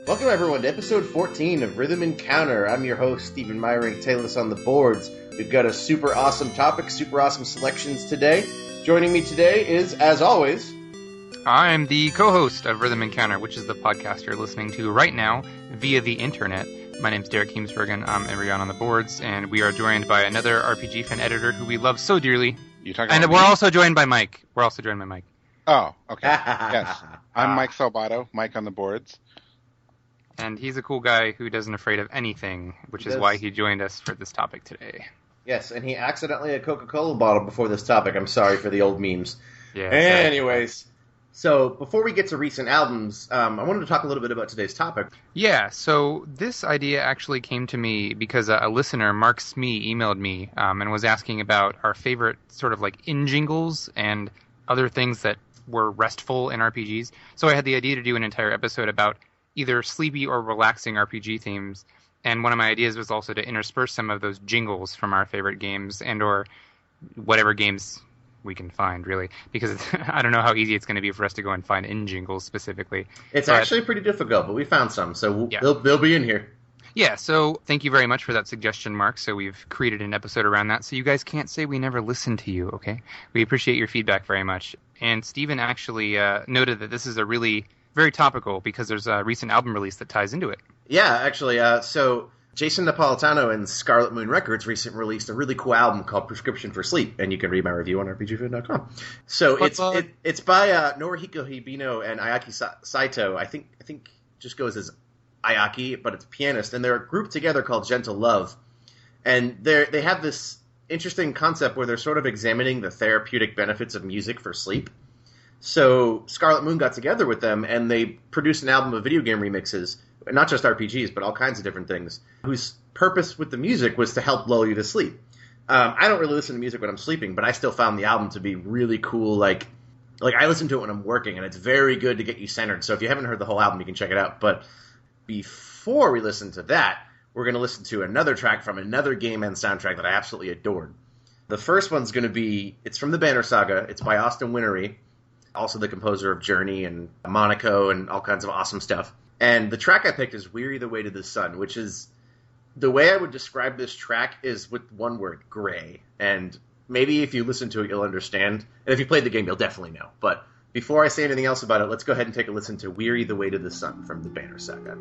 Welcome everyone to episode 14 of Rhythm Encounter. I'm your host, Stephen Myring, Taylorless on the boards. We've got a super awesome topic, super awesome selections today. Joining me today is, as always... I'm the co-host of Rhythm Encounter, which is the podcast you're listening to right now via the internet. My name's Derek Heemsbergen. I'm Ariane on the boards, and we are joined by another RPG fan editor who we love so dearly. And we're also joined by Mike. Oh, okay. Yes. I'm Mike Salbato, Mike on the boards. And he's a cool guy who isn't afraid of anything, which is why he joined us for this topic today. Yes, and he accidentally had a Coca-Cola bottle before this topic. I'm sorry for the old memes. Yeah. Anyways, so before we get to recent albums, I wanted to talk a little bit about today's topic. Yeah, so this idea actually came to me because a listener, Mark Smee, emailed me and was asking about our favorite sort of like in-jingles and other things that were restful in RPGs. So I had the idea to do an entire episode about either sleepy or relaxing RPG themes, and one of my ideas was also to intersperse some of those jingles from our favorite games and or whatever games we can find, really, because I don't know how easy it's going to be for us to go and find in-jingles specifically. It's actually pretty difficult, but we found some, so they'll be in here. Yeah, so thank you very much for that suggestion, Mark. So we've created an episode around that, so you guys can't say we never listened to you, okay? We appreciate your feedback very much. And Steven actually noted that this is a really very topical because there's a recent album release that ties into it. Yeah, actually. So Jason Napolitano and Scarlet Moon Records recently released a really cool album called Prescription for Sleep, and you can read my review on rpgfan.com. So it's by Norihiko Hibino and Ayaki Saito. I think just goes as Ayaki, but it's a pianist, and they're grouped together called Gentle Love. And they have this interesting concept where they're sort of examining the therapeutic benefits of music for sleep. So Scarlet Moon got together with them, and they produced an album of video game remixes, not just RPGs, but all kinds of different things, whose purpose with the music was to help lull you to sleep. I don't really listen to music when I'm sleeping, but I still found the album to be really cool. Like I listen to it when I'm working, and it's very good to get you centered. So if you haven't heard the whole album, you can check it out. But before we listen to that, we're going to listen to another track from another game and soundtrack that I absolutely adored. The first one's going to be, it's from the Banner Saga. It's by Austin Wintory, also the composer of Journey and Monaco and all kinds of awesome stuff. And the track I picked is Weary the Way to the Sun, which is, the way I would describe this track is with one word, gray. And maybe if you listen to it, you'll understand. And if you played the game, you'll definitely know. But before I say anything else about it, let's go ahead and take a listen to Weary the Way to the Sun from the Banner Saga.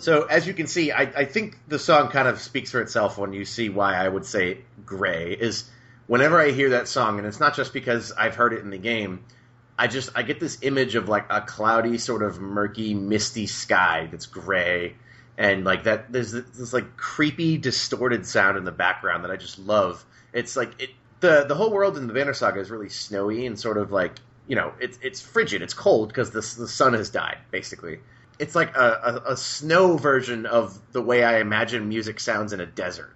So, as you can see, I think the song kind of speaks for itself when you see why I would say gray, is whenever I hear that song, and it's not just because I've heard it in the game, I get this image of like a cloudy, sort of murky, misty sky that's gray, and like that there's this like creepy, distorted sound in the background that I just love. It's like the whole world in the Banner Saga is really snowy and sort of like it's frigid, it's cold because the sun has died, basically. It's like a snow version of the way I imagine music sounds in a desert.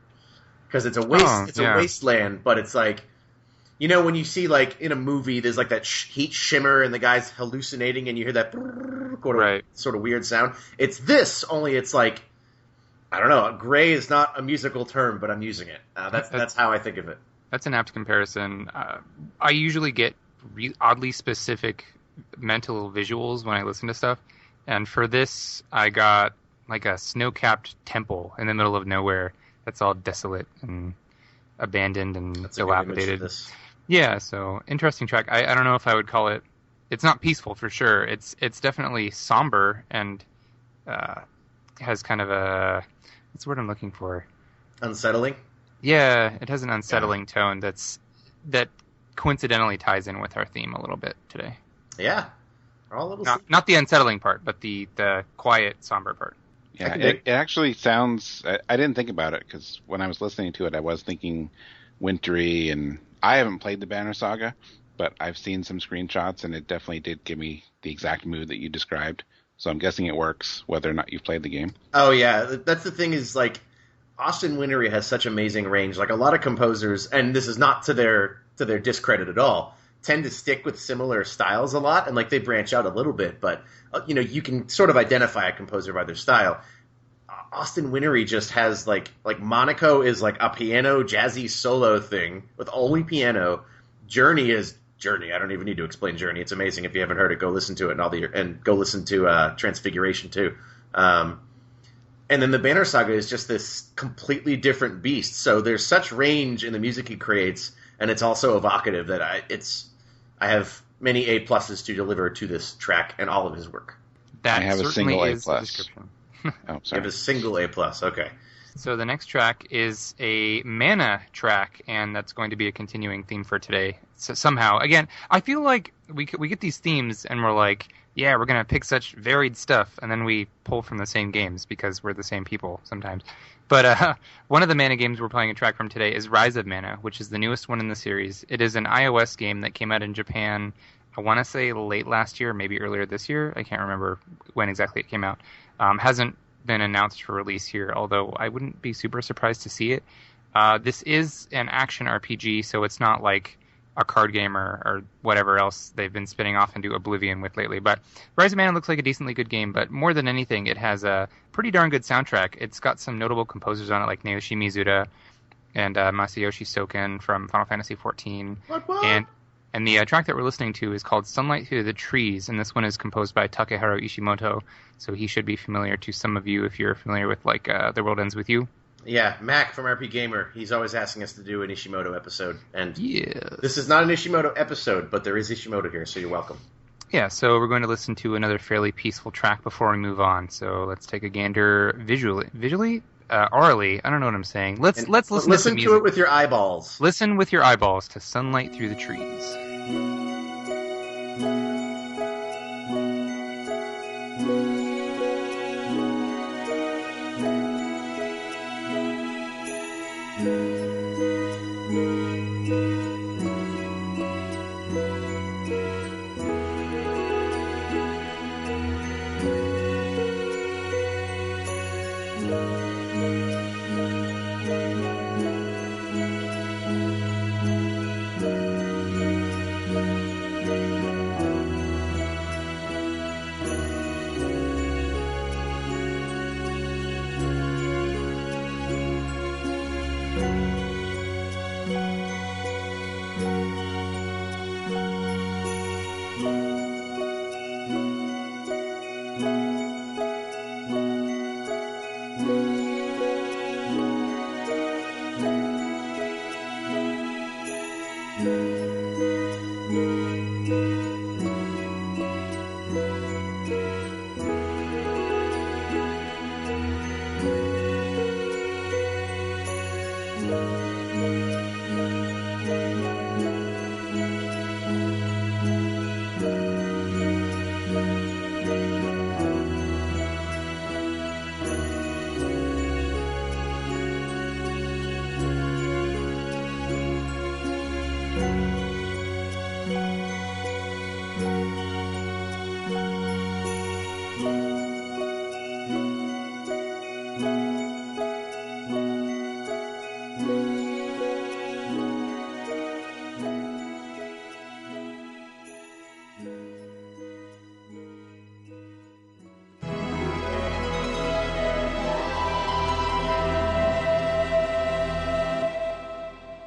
Because it's a wasteland, but it's like, when you see, like, in a movie, there's, like, that heat shimmer and the guy's hallucinating and you hear that sort of weird sound. It's this, only it's like, I don't know, gray is not a musical term, but I'm using it. That's how I think of it. That's an apt comparison. I usually get oddly specific mental visuals when I listen to stuff. And for this, I got, like, a snow-capped temple in the middle of nowhere that's all desolate and abandoned and dilapidated. Yeah, so interesting track. I don't know if I would call it. It's not peaceful for sure. It's definitely somber and has kind of a. What's the word I'm looking for? Unsettling. Yeah, it has an unsettling tone that coincidentally ties in with our theme a little bit today. Yeah, not the unsettling part, but the quiet, somber part. Yeah, it actually sounds. I didn't think about it because when I was listening to it, I was thinking wintry, and I haven't played the Banner Saga, but I've seen some screenshots, and it definitely did give me the exact mood that you described. So I'm guessing it works, whether or not you've played the game. Oh yeah, that's the thing is, like, Austin Wintory has such amazing range. Like, a lot of composers, and this is not to their discredit at all, tend to stick with similar styles a lot, and, like, they branch out a little bit, but you can sort of identify a composer by their style. Austin Wintory just has, like Monaco is like a piano jazzy solo thing with only piano. Journey is Journey. I don't even need to explain Journey. It's amazing. If you haven't heard it, go listen to it and go listen to Transfiguration too. And then the Banner Saga is just this completely different beast. So there's such range in the music he creates, and it's also evocative that I have many A pluses to deliver to this track and all of his work. That I have a single A plus. Description. Oh, sorry. You have a single A plus. Okay. So the next track is a mana track, and that's going to be a continuing theme for today. So somehow, again, I feel like we get these themes, and we're like, yeah, we're going to pick such varied stuff, and then we pull from the same games because we're the same people sometimes. But one of the mana games we're playing a track from today is Rise of Mana, which is the newest one in the series. It is an iOS game that came out in Japan, I want to say late last year, maybe earlier this year. I can't remember when exactly it came out. Hasn't been announced for release here, although I wouldn't be super surprised to see it. This is an action RPG, so it's not like a card game or whatever else they've been spinning off into oblivion with lately. But Rise of Mana looks like a decently good game, but more than anything, it has a pretty darn good soundtrack. It's got some notable composers on it, like Naoshi Mizuta and Masayoshi Soken from Final Fantasy XIV. What? And the track that we're listening to is called Sunlight Through the Trees, and this one is composed by Takeharu Ishimoto, so he should be familiar to some of you if you're familiar with, like, The World Ends With You. Yeah, Mac from RP Gamer, he's always asking us to do an Ishimoto episode, and yes. This is not an Ishimoto episode, but there is Ishimoto here, so you're welcome. Yeah, so we're going to listen to another fairly peaceful track before we move on, so let's take a gander visually? Orally, I don't know what I'm saying. Let's listen to it with your eyeballs. Listen with your eyeballs to Sunlight Through the Trees.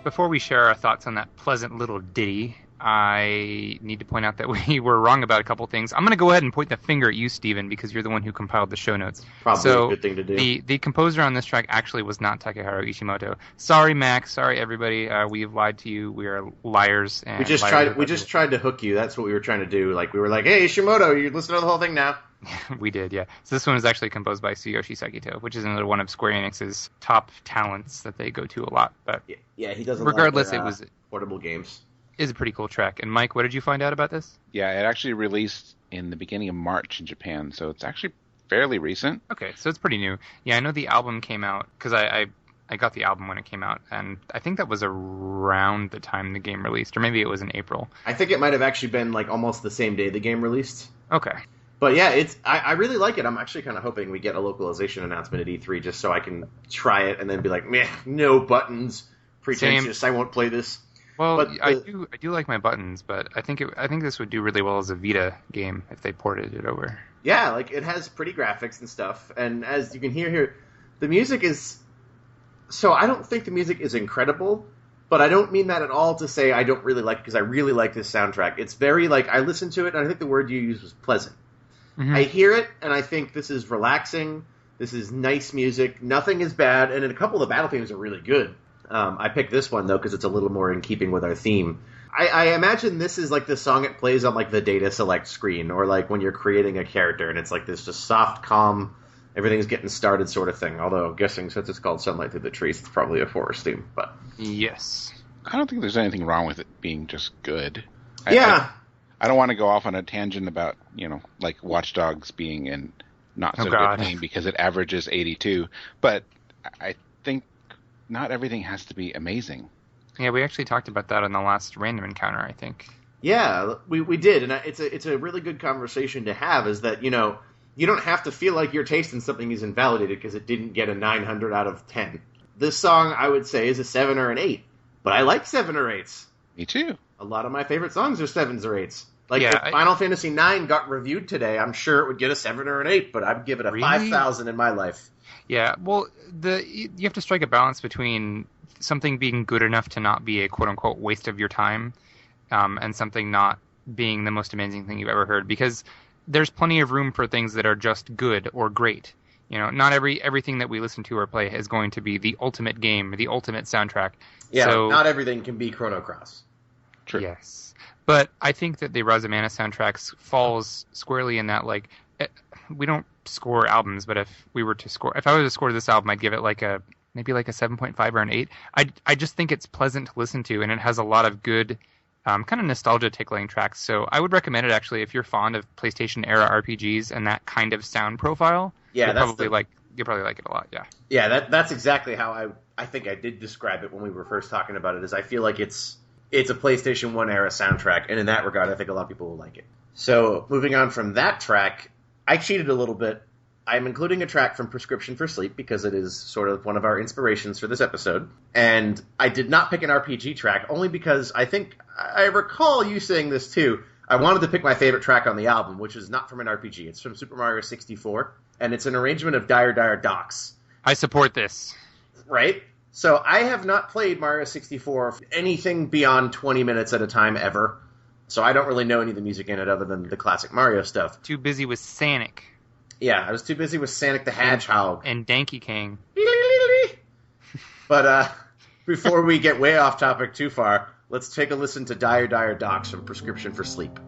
before we share our thoughts on that pleasant little ditty, I need to point out that we were wrong about a couple things. I'm going to go ahead and point the finger at you, Steven, because you're the one who compiled the show notes. Probably a good thing to do. The composer on this track actually was not Takeharu Ishimoto. Sorry, Max. Sorry, everybody. We've lied to you. We are liars. And we just tried to hook you. That's what we were trying to do. Like, we were like, hey, Ishimoto, you listen to the whole thing now. We did, yeah. So this one was actually composed by Tsuyoshi Sekito, which is another one of Square Enix's top talents that they go to a lot. But yeah, he doesn't. Regardless, like their, it was portable games. Is a pretty cool track. And Mike, what did you find out about this? Yeah, it actually released in the beginning of March in Japan, so it's actually fairly recent. Okay, so it's pretty new. Yeah, I know the album came out because I got the album when it came out, and I think that was around the time the game released, or maybe it was in April. I think it might have actually been like almost the same day the game released. Okay. But yeah, I really like it. I'm actually kind of hoping we get a localization announcement at E3 just so I can try it and then be like, meh, no buttons, pretentious, I won't play this. Well, but I do like my buttons, but I think this would do really well as a Vita game if they ported it over. Yeah, like it has pretty graphics and stuff, and as you can hear here, the music is. So I don't think the music is incredible, but I don't mean that at all to say I don't really like it, because I really like this soundtrack. It's very like I listened to it, and I think the word you used was pleasant. Mm-hmm. I hear it, and I think this is relaxing. This is nice music. Nothing is bad, and a couple of the battle themes are really good. I picked this one, though, because it's a little more in keeping with our theme. I imagine this is like the song it plays on like the data select screen, or like when you're creating a character, and it's like this just soft, calm, everything's getting started sort of thing. Although, I'm guessing since it's called Sunlight Through the Trees, it's probably a forest theme. But yes. I don't think there's anything wrong with it being just good. Yeah. I don't want to go off on a tangent about, like Watch Dogs being in not so good game because it averages 82, but I think not everything has to be amazing. Yeah, we actually talked about that on the last random encounter, I think. Yeah, we did, and it's a really good conversation to have, is that, you don't have to feel like your taste in something is invalidated because it didn't get a 900 out of 10. This song, I would say, is a 7 or an 8, but I like 7 or 8s. Me too. A lot of my favorite songs are 7s or 8s. Like, if Final Fantasy IX got reviewed today, I'm sure it would get a 7 or an 8, but I'd give it a 5,000 in my life. Yeah, well, you have to strike a balance between something being good enough to not be a quote-unquote waste of your time, and something not being the most amazing thing you've ever heard, because there's plenty of room for things that are just good or great. Not everything that we listen to or play is going to be the ultimate game, the ultimate soundtrack. Yeah, so, not everything can be Chrono Cross. True. Yes. But I think that the Razumana soundtracks falls squarely in that, like, we don't score albums, but if I were to score this album, I'd give it maybe like a 7.5 or an 8. I just think it's pleasant to listen to, and it has a lot of good kind of nostalgia tickling tracks. So I would recommend it, actually, if you're fond of PlayStation era RPGs and that kind of sound profile. Yeah, you'll probably like it a lot. Yeah. Yeah, that's exactly how I think I did describe it when we were first talking about it. Is I feel like it's a PlayStation 1 era soundtrack, and in that regard, I think a lot of people will like it. So moving on from that track, I cheated a little bit. I'm including a track from Prescription for Sleep because it is sort of one of our inspirations for this episode. And I did not pick an RPG track only because I think I recall you saying this too. I wanted to pick my favorite track on the album, which is not from an RPG. It's from Super Mario 64, and it's an arrangement of Dire Dire Docks. I support this. Right? So I have not played Mario 64 anything beyond 20 minutes at a time ever. So I don't really know any of the music in it other than the classic Mario stuff. Too busy with Sonic. Yeah, I was too busy with Sonic the Hedgehog. And Donkey King. But before we get way off topic too far, let's take a listen to Dire Dire Docks from Prescription for Sleep.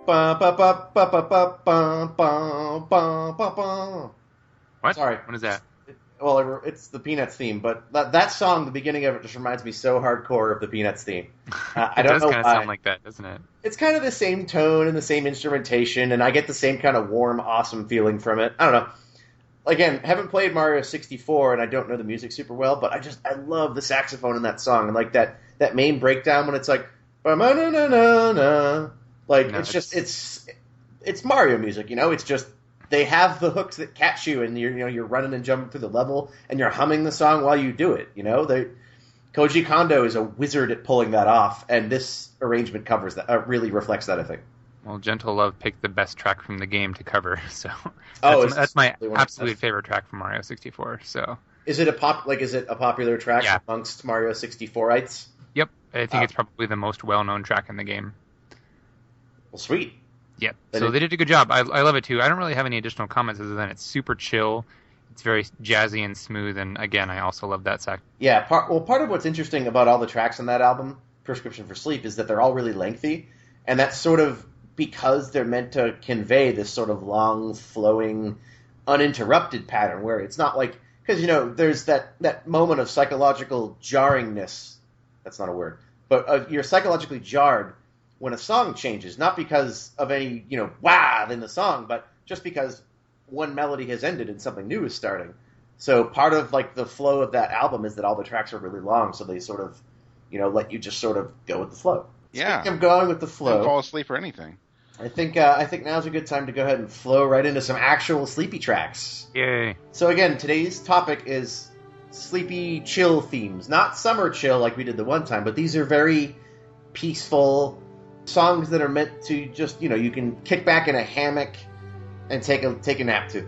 Ba, ba, ba, ba, ba, ba, ba, ba, ba, ba, ba. What? Sorry. What is that? Well, it's the Peanuts theme, but that song, the beginning of it, just reminds me so hardcore of the Peanuts theme. I don't know why. It does kind of sound like that, doesn't it? It's kind of the same tone and the same instrumentation, and I get the same kind of warm, awesome feeling from it. I don't know. Again, haven't played Mario 64, and I don't know the music super well, but I love the saxophone in that song, and like that main breakdown when it's like, ba-ma-na-na-na-na. Like, no, it's Mario music, you know? It's just, they have the hooks that catch you, and you're running and jumping through the level, and you're humming the song while you do it, you know? Koji Kondo is a wizard at pulling that off, and this arrangement covers that, really reflects that, I think. Well, Gentle Love picked the best track from the game to cover, so that's my absolute favorite track from Mario 64. So, is it a popular track amongst Mario 64ites? Yep, I think it's probably the most well-known track in the game. Well, sweet. Yep. So they did a good job. I love it too. I don't really have any additional comments other than it's super chill. It's very jazzy and smooth, and again, I also love that sax. Yeah. Part of what's interesting about all the tracks on that album, Prescription for Sleep, is that they're all really lengthy, and that's sort of because they're meant to convey this sort of long, flowing, uninterrupted pattern where it's not like, because, there's that moment of psychological jarringness. That's not a word. But you're psychologically jarred when a song changes, not because of any, wow in the song, but just because one melody has ended and something new is starting. So part of, like, the flow of that album is that all the tracks are really long, so they sort of, let you just sort of go with the flow. Yeah. Speaking of going with the flow. Don't fall asleep or anything. I think now's a good time to go ahead and flow right into some actual sleepy tracks. Yay. So again, today's topic is sleepy chill themes. Not summer chill like we did the one time, but these are very peaceful songs that are meant to just, you can kick back in a hammock and take a nap to.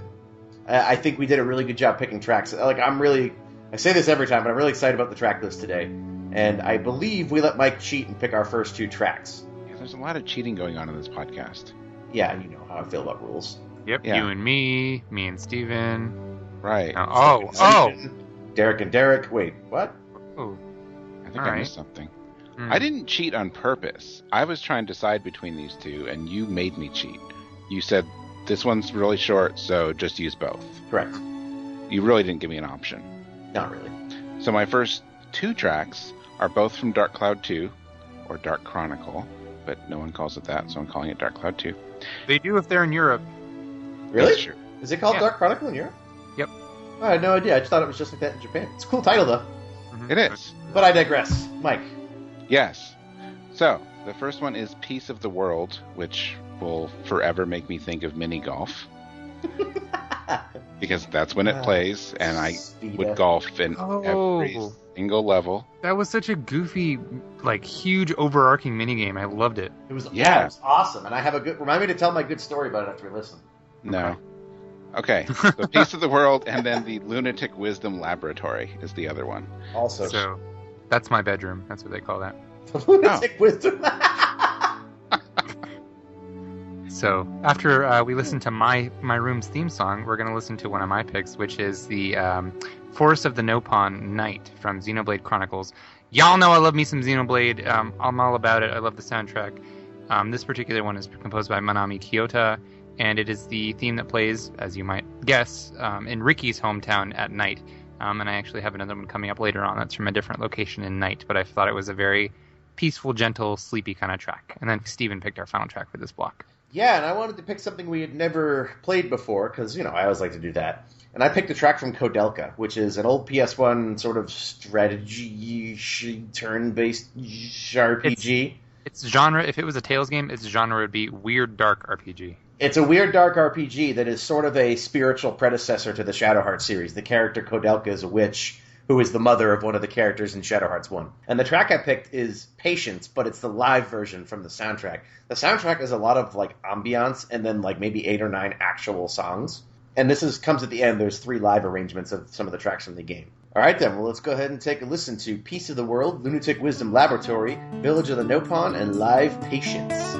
I think we did a really good job picking tracks. I say this every time, but I'm really excited about the track list today. And I believe we let Mike cheat and pick our first 2 tracks. Yeah, there's a lot of cheating going on in this podcast. Yeah, you know how I feel about rules. Yep, yeah. You and me and Steven. Right. Derek and Derek. Wait, what? Oh. I think I missed something. I didn't cheat on purpose. I was trying to decide between these 2, and you made me cheat. You said, this one's really short, so just use both. Correct. You really didn't give me an option. Not really. So my first 2 tracks are both from Dark Cloud 2, or Dark Chronicle, but no one calls it that, so I'm calling it Dark Cloud 2. They do if they're in Europe. Really? Sure. Is it called Dark Chronicle in Europe? Yep. Oh, I had no idea. I just thought it was just like that in Japan. It's a cool title, though. It is. But I digress. Mike. Yes. So, the first one is Piece of the World, which will forever make me think of mini golf. Because that's when it plays, and I would golf in every single level. That was such a goofy, huge overarching minigame. I loved it. It was awesome, and I have remind me to tell my good story about it after we listen. No. Okay, so Piece of the World, and then the Lunatic Wisdom Laboratory is the other one. Also. So, that's my bedroom. That's what they call that. The Lunatic Wisdom. So, after we listen to my room's theme song, we're going to listen to one of my picks, which is the Forest of the Nopon Night from Xenoblade Chronicles. Y'all know I love me some Xenoblade. I'm all about it. I love the soundtrack. This particular one is composed by Manami Kiyota, and it is the theme that plays, as you might guess, in Ricky's hometown at night. And I actually have another one coming up later on that's from a different location in night, but I thought it was a very peaceful, gentle, sleepy kind of track. And then Steven picked our final track for this block. Yeah, and I wanted to pick something we had never played before, because, I always like to do that. And I picked a track from Koudelka, which is an old PS1 sort of strategy, turn-based RPG. It's genre, if it was a Tales game, its genre would be Weird Dark RPG. It's a Weird Dark RPG that is sort of a spiritual predecessor to the Shadowheart series. The character Koudelka is a witch who is the mother of one of the characters in Shadow Hearts 1. And the track I picked is Patience, but it's the live version from the soundtrack. The soundtrack is a lot of, ambiance and then, maybe 8 or 9 actual songs. And this comes at the end. There's 3 live arrangements of some of the tracks from the game. All right, then. Well, let's go ahead and take a listen to Piece of the World, Lunatic Wisdom Laboratory, Village of the Nopon, and Live Patience.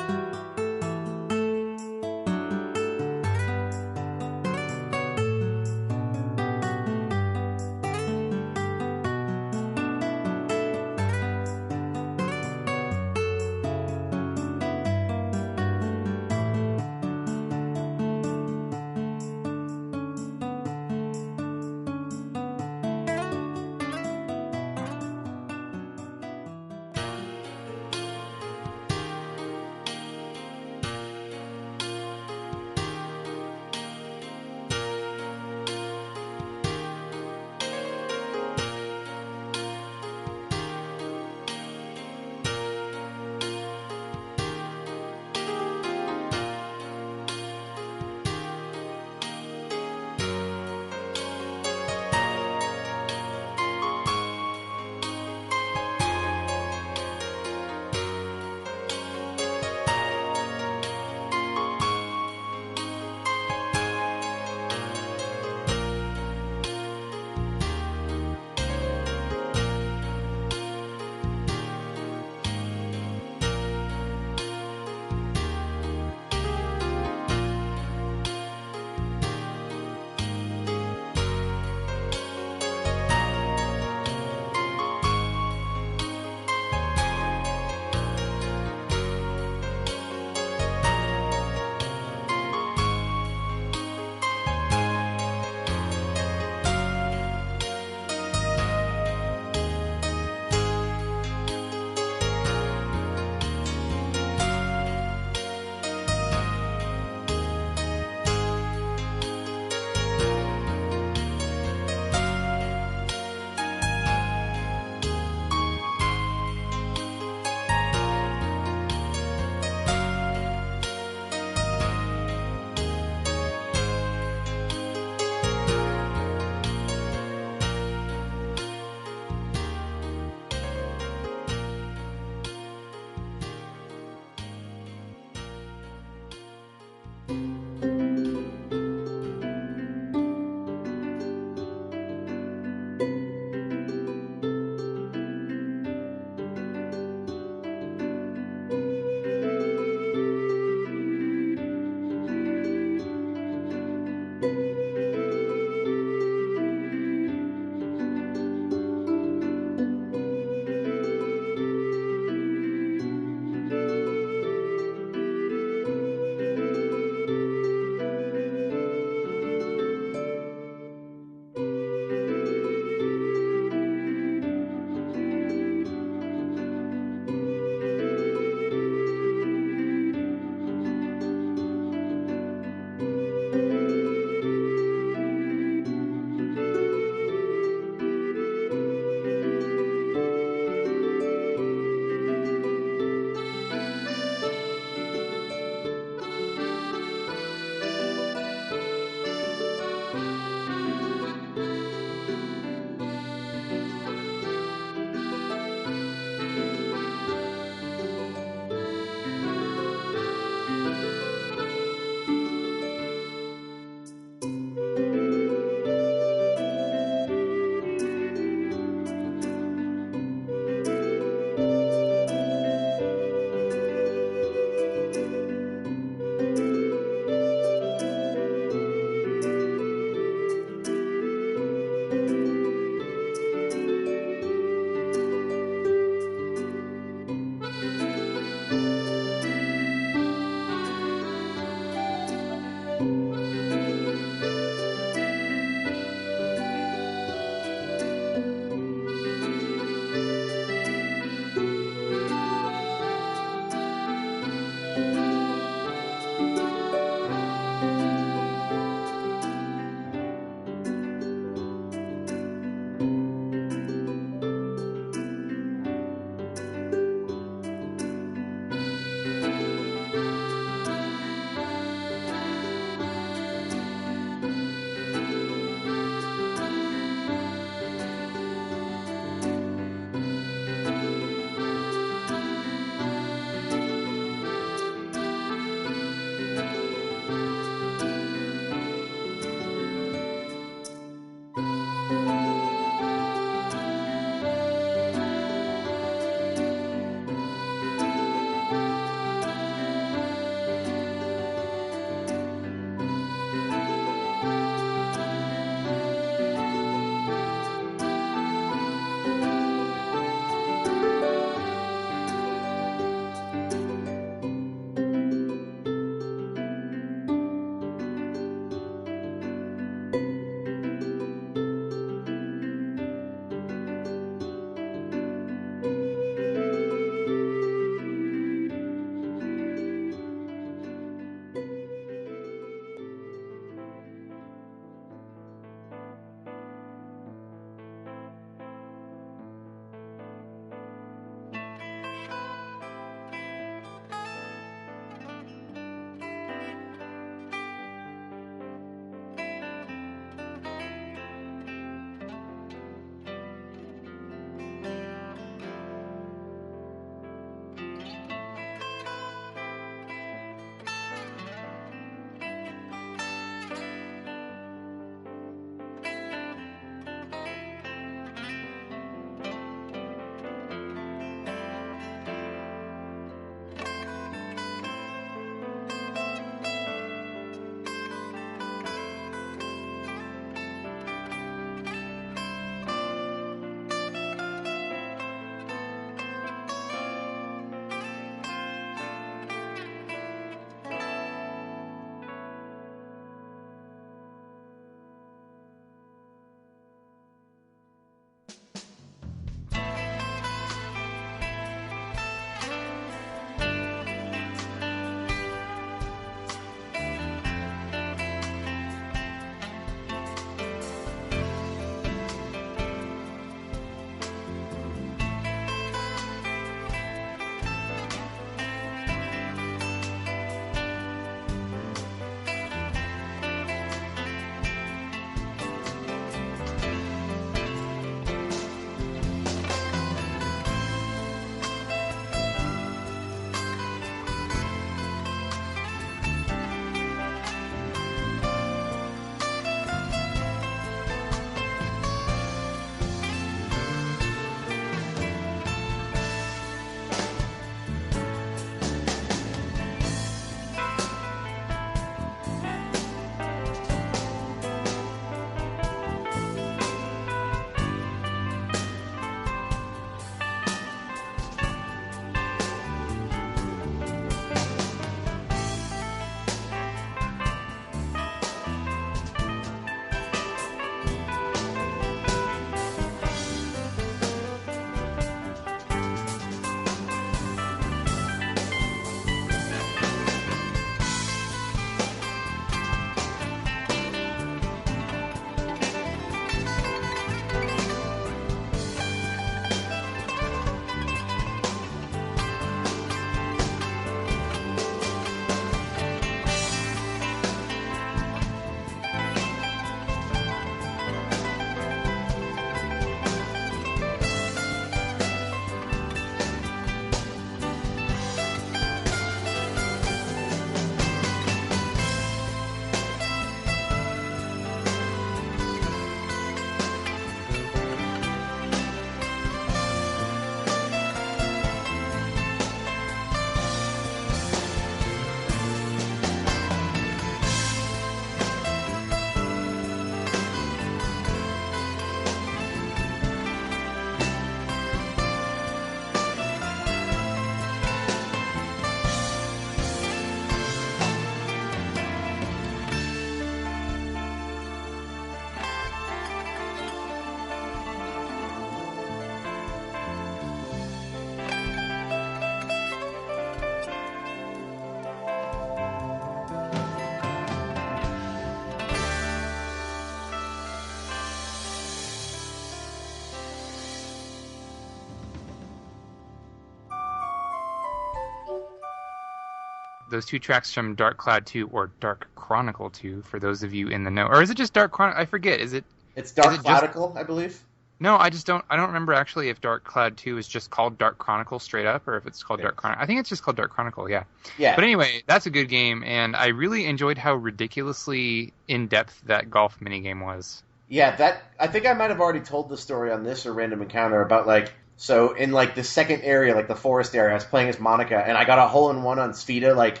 those two tracks from Dark Cloud 2 or Dark Chronicle 2 for those of you in the know. Or is it just Dark Chronicle? I forget. It's Dark Chronicle, I believe. No, I don't remember actually if Dark Cloud 2 is just called Dark Chronicle straight up or if it's called Dark Chronicle. I think it's just called Dark Chronicle, yeah. Yeah. But anyway, that's a good game, and I really enjoyed how ridiculously in-depth that golf minigame was. Yeah, I think I might have already told the story on this or Random Encounter about, like, so in, like, the second area, like the forest area, I was playing as Monica, and I got a hole-in-one on Sfida, like,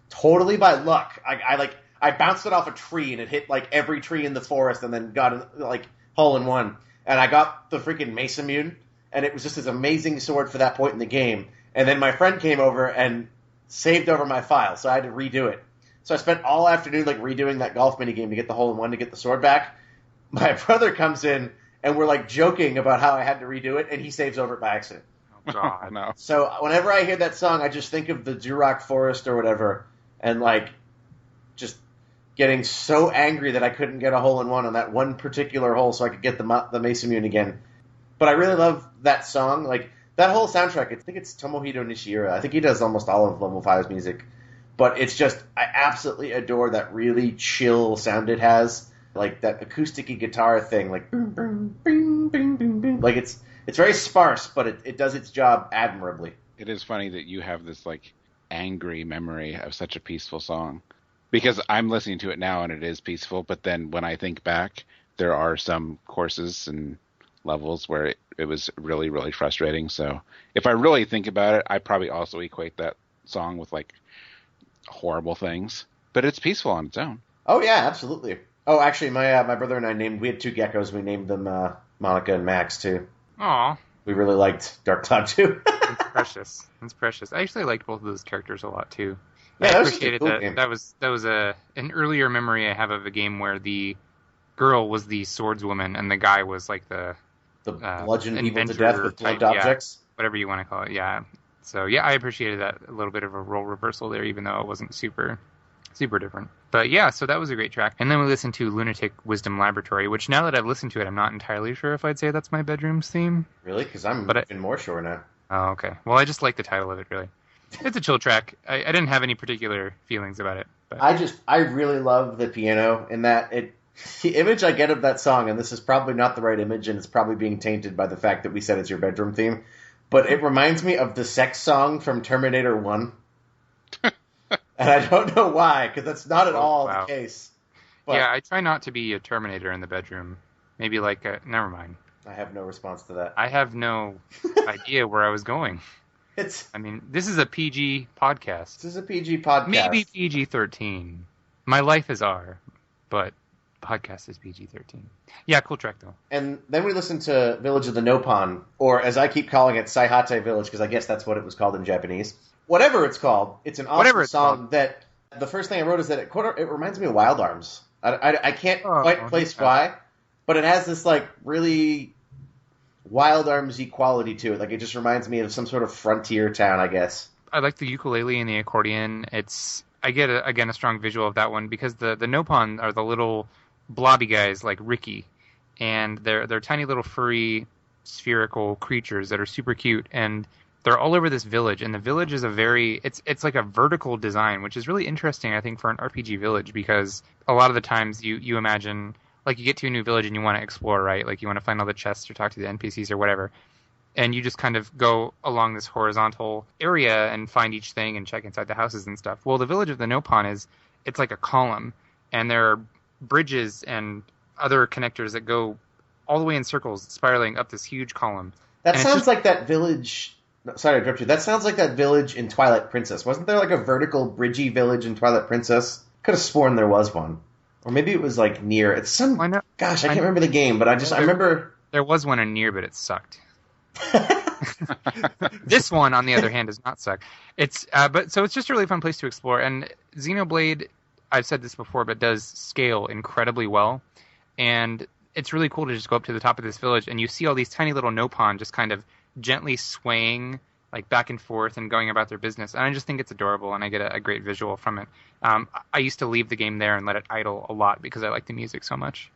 totally by luck. I bounced it off a tree, and it hit, like, every tree in the forest, and then got, like, hole-in-one. And I got the freaking Mace Immune, and it was just this amazing sword for that point in the game. And then my friend came over and saved over my file, so I had to redo it. So I spent all afternoon, like, redoing that golf minigame to get the hole-in-one to get the sword back. My brother comes in, and we're, like, joking about how I had to redo it, and he saves over it by accident. Oh, God. No. So whenever I hear that song, I just think of the Duroc Forest or whatever, and, like, just getting so angry that I couldn't get a hole-in-one on that one particular hole so I could get the Mace Immune again. But I really love that song. Like, that whole soundtrack, I think it's Tomohito Nishira. I think he does almost all of Level 5's music. But it's just, I absolutely adore that really chill sound it has. Like, that acoustic-y guitar thing, like, boom, boom, boom, boom, boom, boom. Like, it's very sparse, but it does its job admirably. It is funny that you have this, like, angry memory of such a peaceful song. Because I'm listening to it now and it is peaceful, but then when I think back, there are some courses and levels where it was really, really frustrating. So if I really think about it, I probably also equate that song with, like, horrible things. But it's peaceful on its own. Oh, yeah, absolutely. Oh, actually, my brother and I we had two geckos. We named them Monica and Max, too. Aw. We really liked Dark Cloud 2. It's precious. It's precious. I actually liked both of those characters a lot, too. Yeah, I appreciated that. Game. That was an earlier memory I have of a game where the girl was the swordswoman and the guy was like the bludgeon people to death with blunt objects. Whatever you want to call it. Yeah. So yeah, I appreciated that, a little bit of a role reversal there, even though it wasn't super different. But yeah, so that was a great track. And then we listened to Lunatic Wisdom Laboratory, which now that I've listened to it, I'm not entirely sure if I'd say that's my bedroom's theme. Really? Because I'm even more sure now. Oh, okay. Well, I just like the title of it, really. It's a chill track. I didn't have any particular feelings about it. But. I really love the piano in that the image I get of that song, and this is probably not the right image, and it's probably being tainted by the fact that we said it's your bedroom theme, but it reminds me of the sex song from Terminator 1. And I don't know why, because that's not at all the case. But yeah, I try not to be a Terminator in the bedroom. Maybe like never mind. I have no response to that. I have no idea where I was going. I mean, this is a PG podcast. This is a PG podcast. Maybe PG-13. My life is R, but podcast is PG-13. Yeah, cool track, though. And then we listened to Village of the Nopon, or as I keep calling it, Saihate Village, because I guess that's what it was called in Japanese. Whatever it's called, it's an awesome song that the first thing I wrote is that it reminds me of Wild Arms. I can't quite place why, but it has this, like, really Wild Arms-y quality to it. Like, it just reminds me of some sort of frontier town, I guess. I like the ukulele and the accordion. I get, a strong visual of that one, because the Nopon are the little blobby guys like Ricky, and they're tiny little furry spherical creatures that are super cute, and they're all over this village, and the village is it's like a vertical design, which is really interesting, I think, for an RPG village, because a lot of the times you imagine, like, you get to a new village and you want to explore, right? Like, you want to find all the chests or talk to the NPCs or whatever. And you just kind of go along this horizontal area and find each thing and check inside the houses and stuff. Well, the village of the Nopon it's like a column. And there are bridges and other connectors that go all the way in circles, spiraling up this huge column. That sounds like that village... Sorry to interrupt you. That sounds like that village in Twilight Princess. Wasn't there like a vertical, bridgy village in Twilight Princess? Could have sworn there was one. Or maybe it was like Nier. It's some... Gosh, I can't remember the game, but I remember... There was one in Nier, but it sucked. This one, on the other hand, does not suck. So it's just a really fun place to explore. And Xenoblade, I've said this before, but does scale incredibly well. And it's really cool to just go up to the top of this village, and you see all these tiny little Nopon just kind of gently swaying, like, back and forth and going about their business. And I just think it's adorable, and I get a great visual from it. I used to leave the game there and let it idle a lot because I like the music so much.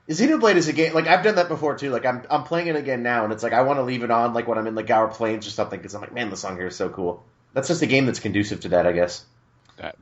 Xenoblade is a game, like, I've done that before too. Like, I'm playing it again now, and it's like I want to leave it on, like, when I'm in the Gower Plains or something, because I'm like, man, the song here is so cool. That's just a game that's conducive to that, I guess.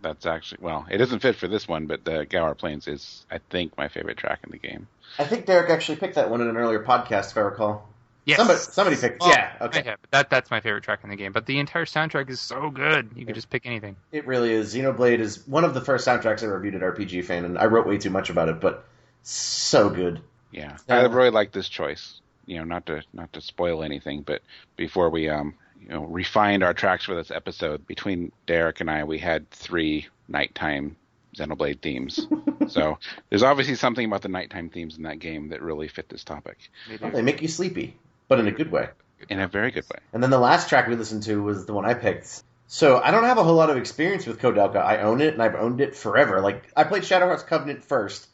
That's actually, well, it doesn't fit for this one, but the Gower Plains is, I think, my favorite track in the game. I think Derek actually picked that one in an earlier podcast, if I recall. Yes. Somebody picked. Well, yeah. Okay. I have. That's my favorite track in the game. But the entire soundtrack is so good. You could just pick anything. It really is. Xenoblade is one of the first soundtracks I reviewed at RPG Fan, and I wrote way too much about it, but so good. Yeah, I really like this choice. Not to spoil anything, but before we refined our tracks for this episode, between Derek and I, we had 3 nighttime Xenoblade themes. So there's obviously something about the nighttime themes in that game that really fit this topic. They make you sleepy, but in a good way. In a very good way. And then the last track we listened to was the one I picked. So I don't have a whole lot of experience with Koudelka. I own it, and I've owned it forever. Like, I played Shadow Hearts Covenant first,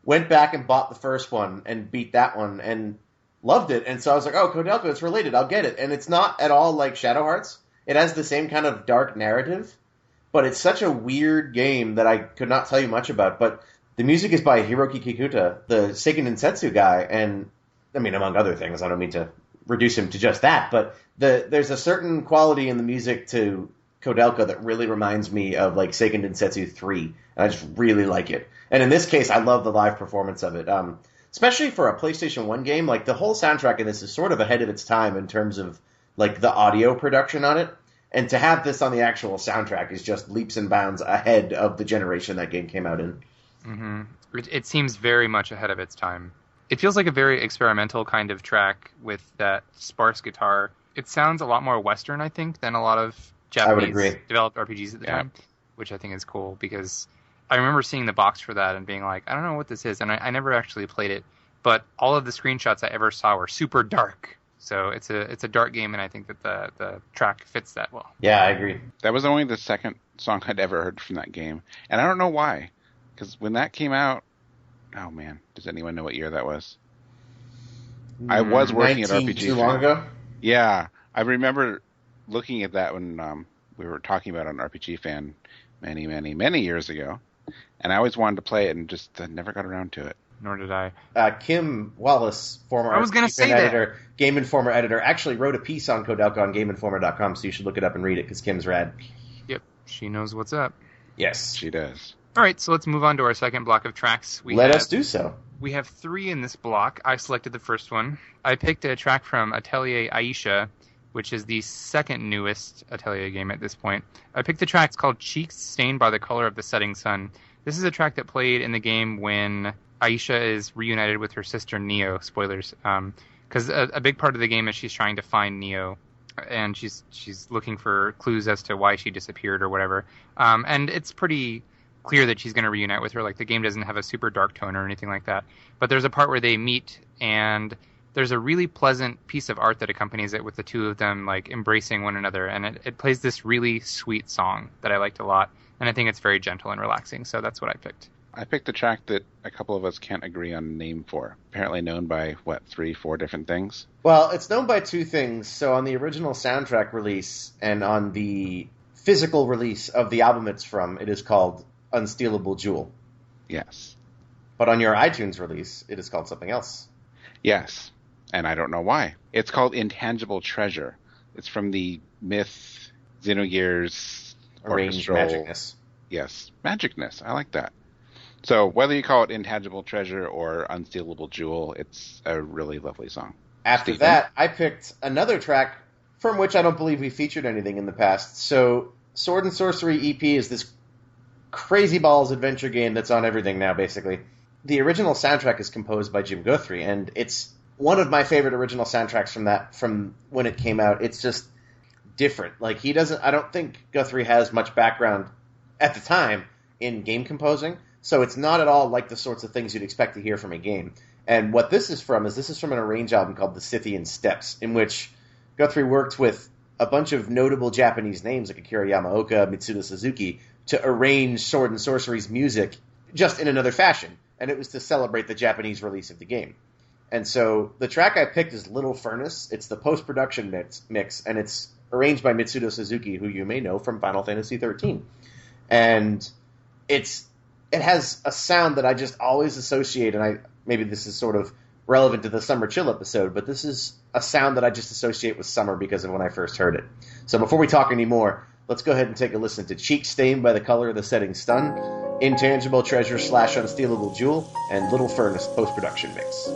went back and bought the first one, and beat that one, and loved it. And so I was like, oh, Koudelka, it's related. I'll get it. And it's not at all like Shadow Hearts. It has the same kind of dark narrative, but it's such a weird game that I could not tell you much about. But the music is by Hiroki Kikuta, the Seiken Densetsu guy, and, I mean, among other things, I don't mean to reduce him to just that, but there's a certain quality in the music to Koudelka that really reminds me of, like, Seiken Densetsu 3, and I just really like it. And in this case, I love the live performance of it. Especially for a PlayStation 1 game, like, the whole soundtrack in this is sort of ahead of its time in terms of, like, the audio production on it. And to have this on the actual soundtrack is just leaps and bounds ahead of the generation that game came out in. Mm-hmm. It seems very much ahead of its time. It feels like a very experimental kind of track with that sparse guitar. It sounds a lot more Western, I think, than a lot of Japanese developed RPGs at the time, which I think is cool because I remember seeing the box for that and being like, I don't know what this is, and I never actually played it, but all of the screenshots I ever saw were super dark. So it's a dark game, and I think that the track fits that well. Yeah, I agree. That was only the second song I'd ever heard from that game, and I don't know why, because when that came out, oh man, does anyone know what year that was? I was working at RPG. Too long ago? Yeah, I remember looking at that when we were talking about it on RPG Fan many, many, many years ago, and I always wanted to play it and just never got around to it. Nor did I. Kim Wallace, former editor, Game Informer editor, actually wrote a piece on Koudelka on GameInformer.com, so you should look it up and read it, because Kim's rad. Yep, she knows what's up. Yes. She does. All right, so let's move on to our second block of tracks. Let us do so. We have 3 in this block. I selected the first one. I picked a track from Atelier Aisha, which is the second newest Atelier game at this point. I picked the track. It's called Cheeks Stained by the Color of the Setting Sun. This is a track that played in the game when Aisha is reunited with her sister Neo. Spoilers. Because a big part of the game is she's trying to find Neo, and she's looking for clues as to why she disappeared or whatever. And it's pretty clear that she's going to reunite with her. Like, the game doesn't have a super dark tone or anything like that. But there's a part where they meet, and there's a really pleasant piece of art that accompanies it with the two of them, like, embracing one another. And it plays this really sweet song that I liked a lot. And I think it's very gentle and relaxing. So that's what I picked. I picked a track that a couple of us can't agree on a name for. Apparently known by, 3, 4 different things? Well, it's known by 2 things. So on the original soundtrack release and on the physical release of the album it's from, it is called Unstealable Jewel. Yes. But on your iTunes release, it is called something else. Yes. And I don't know why. It's called Intangible Treasure. It's from the Myth Xenogears Arranged Magicness. Yes. Magicness. I like that. So whether you call it Intangible Treasure or Unstealable Jewel, it's a really lovely song. After that, I picked another track from which I don't believe we featured anything in the past. So Sword and Sorcery EP is this crazy balls adventure game that's on everything now, basically. The original soundtrack is composed by Jim Guthrie, and it's one of my favorite original soundtracks from when it came out. It's just different. Like, I don't think Guthrie has much background at the time in game composing, so it's not at all like the sorts of things you'd expect to hear from a game. And what this is from an Arrange album called The Scythian Steppes, in which Guthrie worked with a bunch of notable Japanese names like Akira Yamaoka, Mitsuda Suzuki, to arrange Sword and Sorcery's music just in another fashion. And it was to celebrate the Japanese release of the game. And so the track I picked is Little Furnace. It's the post-production mix, and it's arranged by Mitsuda Suzuki, who you may know from Final Fantasy XIII. And it has a sound that I just always associate, and maybe this is sort of relevant to the Summer Chill episode, but this is a sound that I just associate with summer because of when I first heard it. So before we talk anymore, Let's go ahead and take a listen to Cheek Stained by the Color of the Setting Sun, Intangible Treasure / Unstealable Jewel, and Little Furnace post-production mix.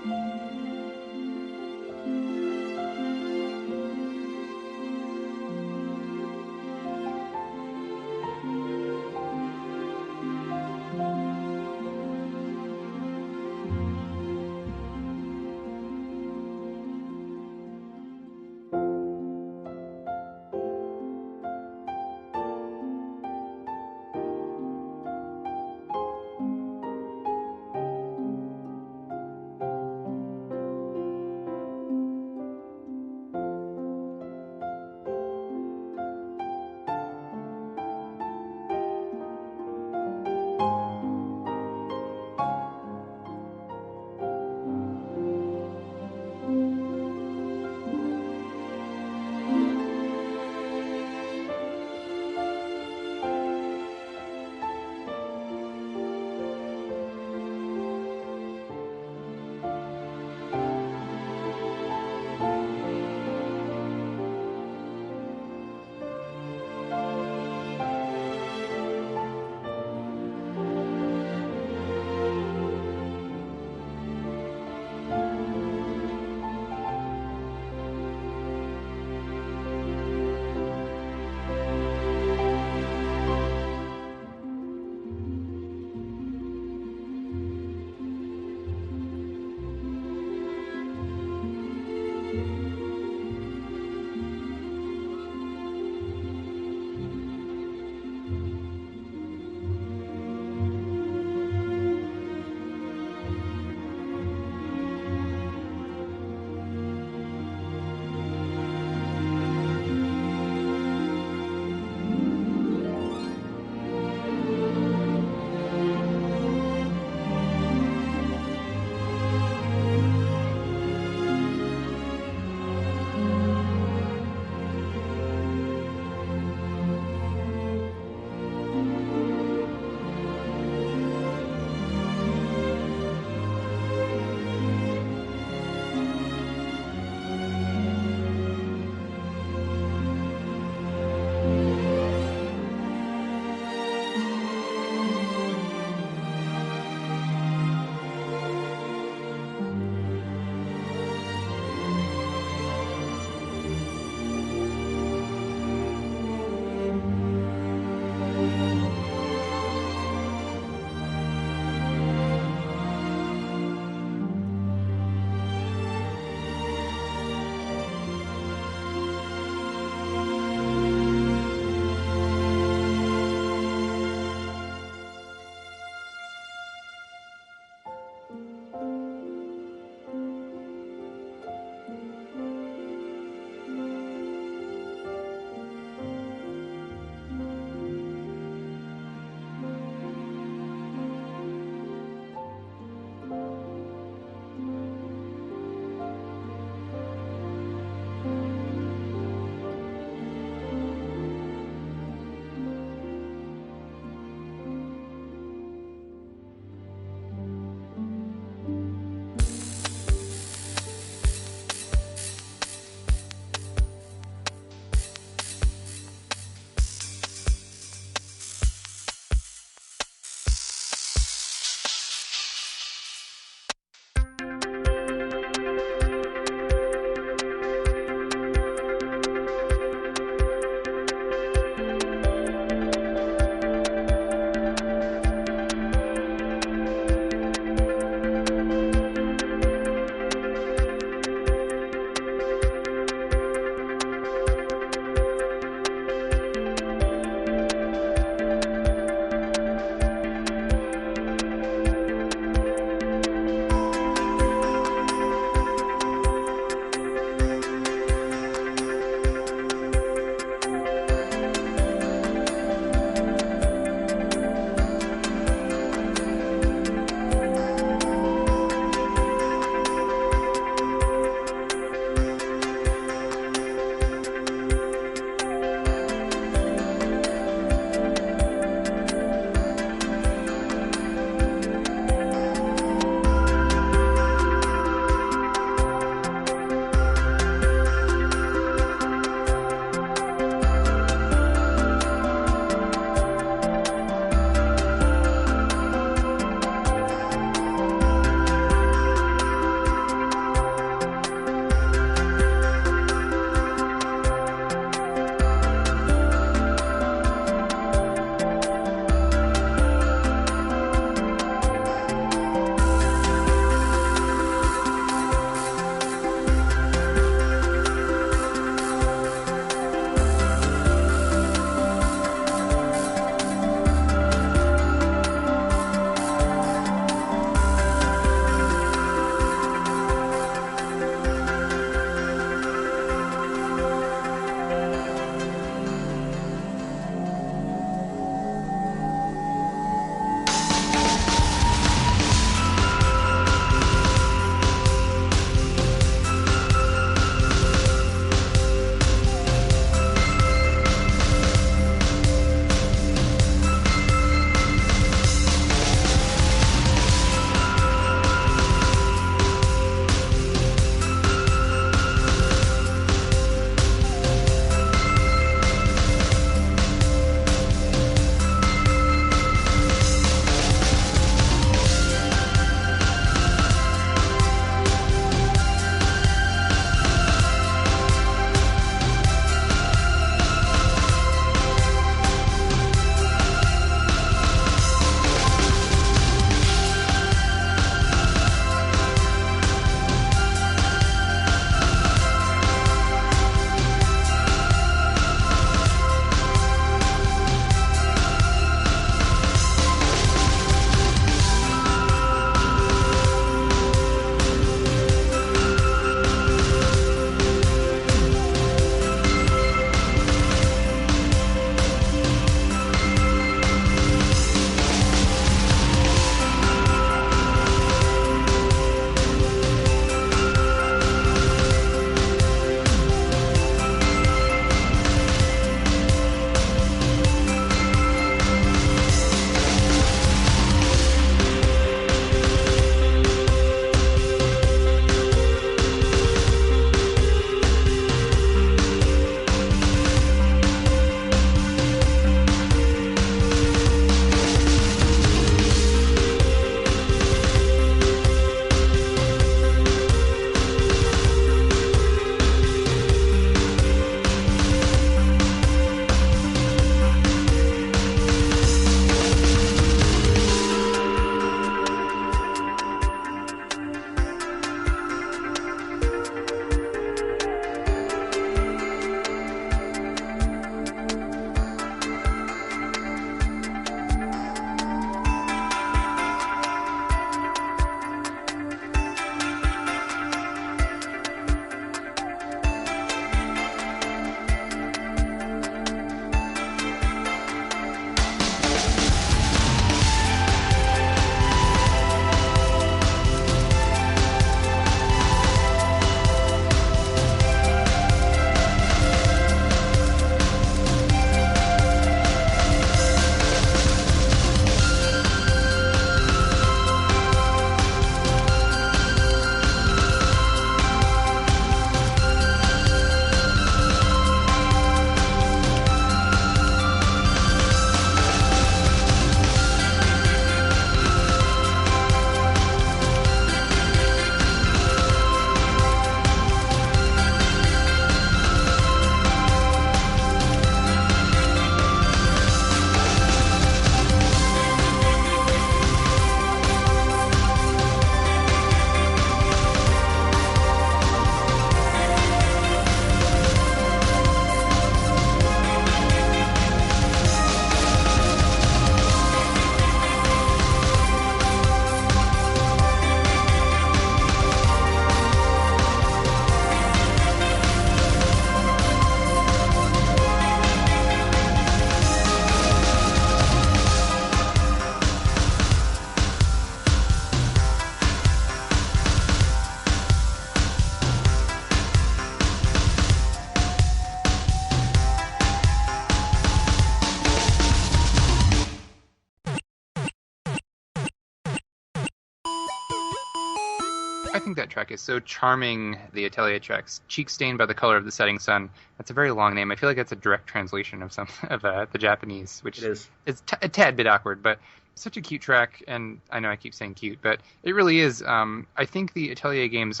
I think that track is so charming, the Atelier tracks. Cheek Stained by the Color of the Setting Sun. That's a very long name. I feel like that's a direct translation of the Japanese, which is a tad bit awkward, but such a cute track. And I know I keep saying cute, but it really is. I think the Atelier games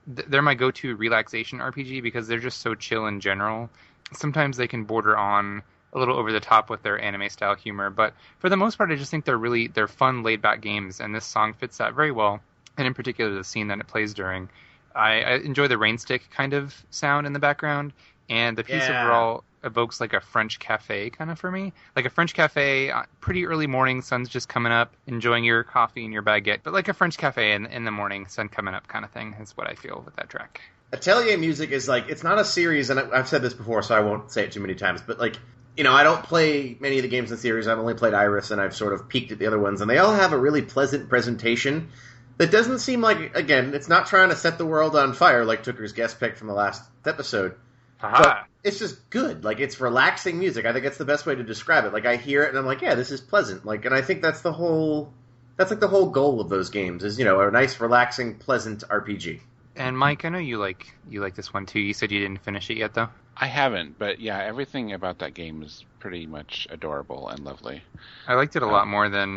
they're my go-to relaxation RPG because they're just so chill in general. Sometimes they can border on a little over the top with their anime style humor, but for the most part, I just think they're fun, laid back games, and this song fits that very well. And in particular, the scene that it plays during. I enjoy the rain stick kind of sound in the background, and the piece overall evokes like a French cafe kind of for me. Like a French cafe, pretty early morning, sun's just coming up, enjoying your coffee and your baguette, but like a French cafe in the morning, sun coming up kind of thing is what I feel with that track. Atelier music is like, it's not a series, and I've said this before, so I won't say it too many times, but like, I don't play many of the games in the series. I've only played Iris, and I've sort of peeked at the other ones, and they all have a really pleasant presentation that doesn't seem like, again, it's not trying to set the world on fire like Tooker's guest pick from the last episode. But it's just good. Like, it's relaxing music. I think that's the best way to describe it. Like, I hear it, and I'm like, yeah, this is pleasant. Like, and I think that's the whole goal of those games is, a nice, relaxing, pleasant RPG. And Mike, I know you like this one too. You said you didn't finish it yet, though. I haven't, but yeah, everything about that game is pretty much adorable and lovely. I liked it a lot more than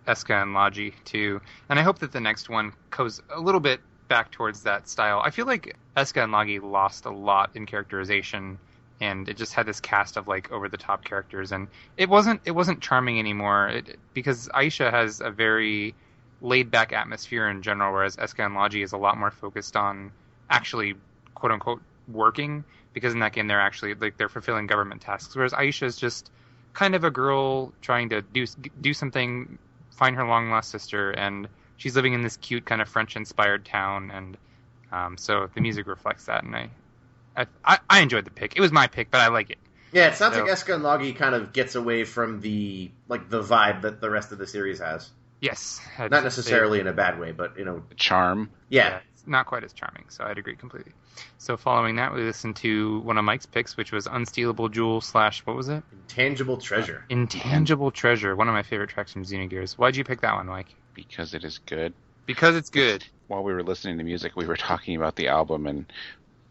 Eska and Logi too, and I hope that the next one goes a little bit back towards that style. I feel like Eska and Logi lost a lot in characterization, and it just had this cast of like over the top characters, and it wasn't charming anymore. Because Aisha has a very laid back atmosphere in general, whereas Eska and Logi is a lot more focused on actually quote unquote working. Because in that game they're actually they're fulfilling government tasks, whereas Aisha is just kind of a girl trying to do something, find her long lost sister, and she's living in this cute kind of French inspired town, and so the music reflects that, and I enjoyed the pick. It was my pick, but I like it. Yeah, it sounds like Eska and Logi kind of gets away from the vibe that the rest of the series has. Yes, not necessarily in a bad way, but charm. Yeah, it's not quite as charming. So I'd agree completely. So following that, we listened to one of Mike's picks, which was Unstealable Jewel / what was it? Intangible Treasure. Intangible Treasure, one of my favorite tracks from Xenogears. Why'd you pick that one, Mike? Because it is good. Because it's good. While we were listening to music, we were talking about the album, and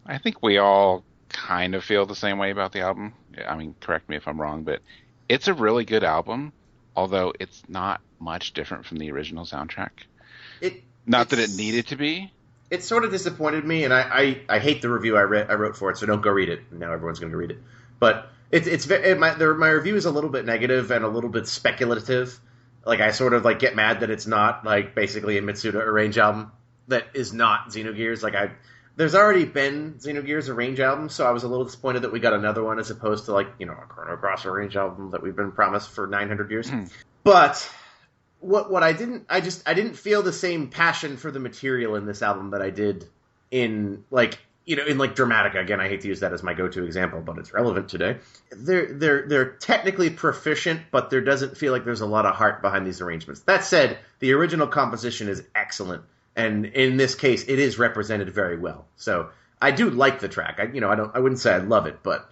I think we all kind of feel the same way about the album. I mean, correct me if I'm wrong, but it's a really good album, although it's not much different from the original soundtrack. Not that it needed to be. It sort of disappointed me, and I hate the review I wrote for it, so don't go read it. Now everyone's going to go read it. But my review is a little bit negative and a little bit speculative. Like, I sort of get mad that it's not basically a Mitsuda Arrange album that is not Xenogears. There's already been Xenogears Arrange album, so I was a little disappointed that we got another one as opposed to a Chrono Cross Arrange album that we've been promised for 900 years. But what I didn't feel the same passion for the material in this album that I did in Dramatica. Again, I hate to use that as my go-to example, but it's relevant today. They're technically proficient, but there doesn't feel like there's a lot of heart behind these arrangements. That said, the original composition is excellent, and in this case, it is represented very well. So I do like the track. I wouldn't say I love it, but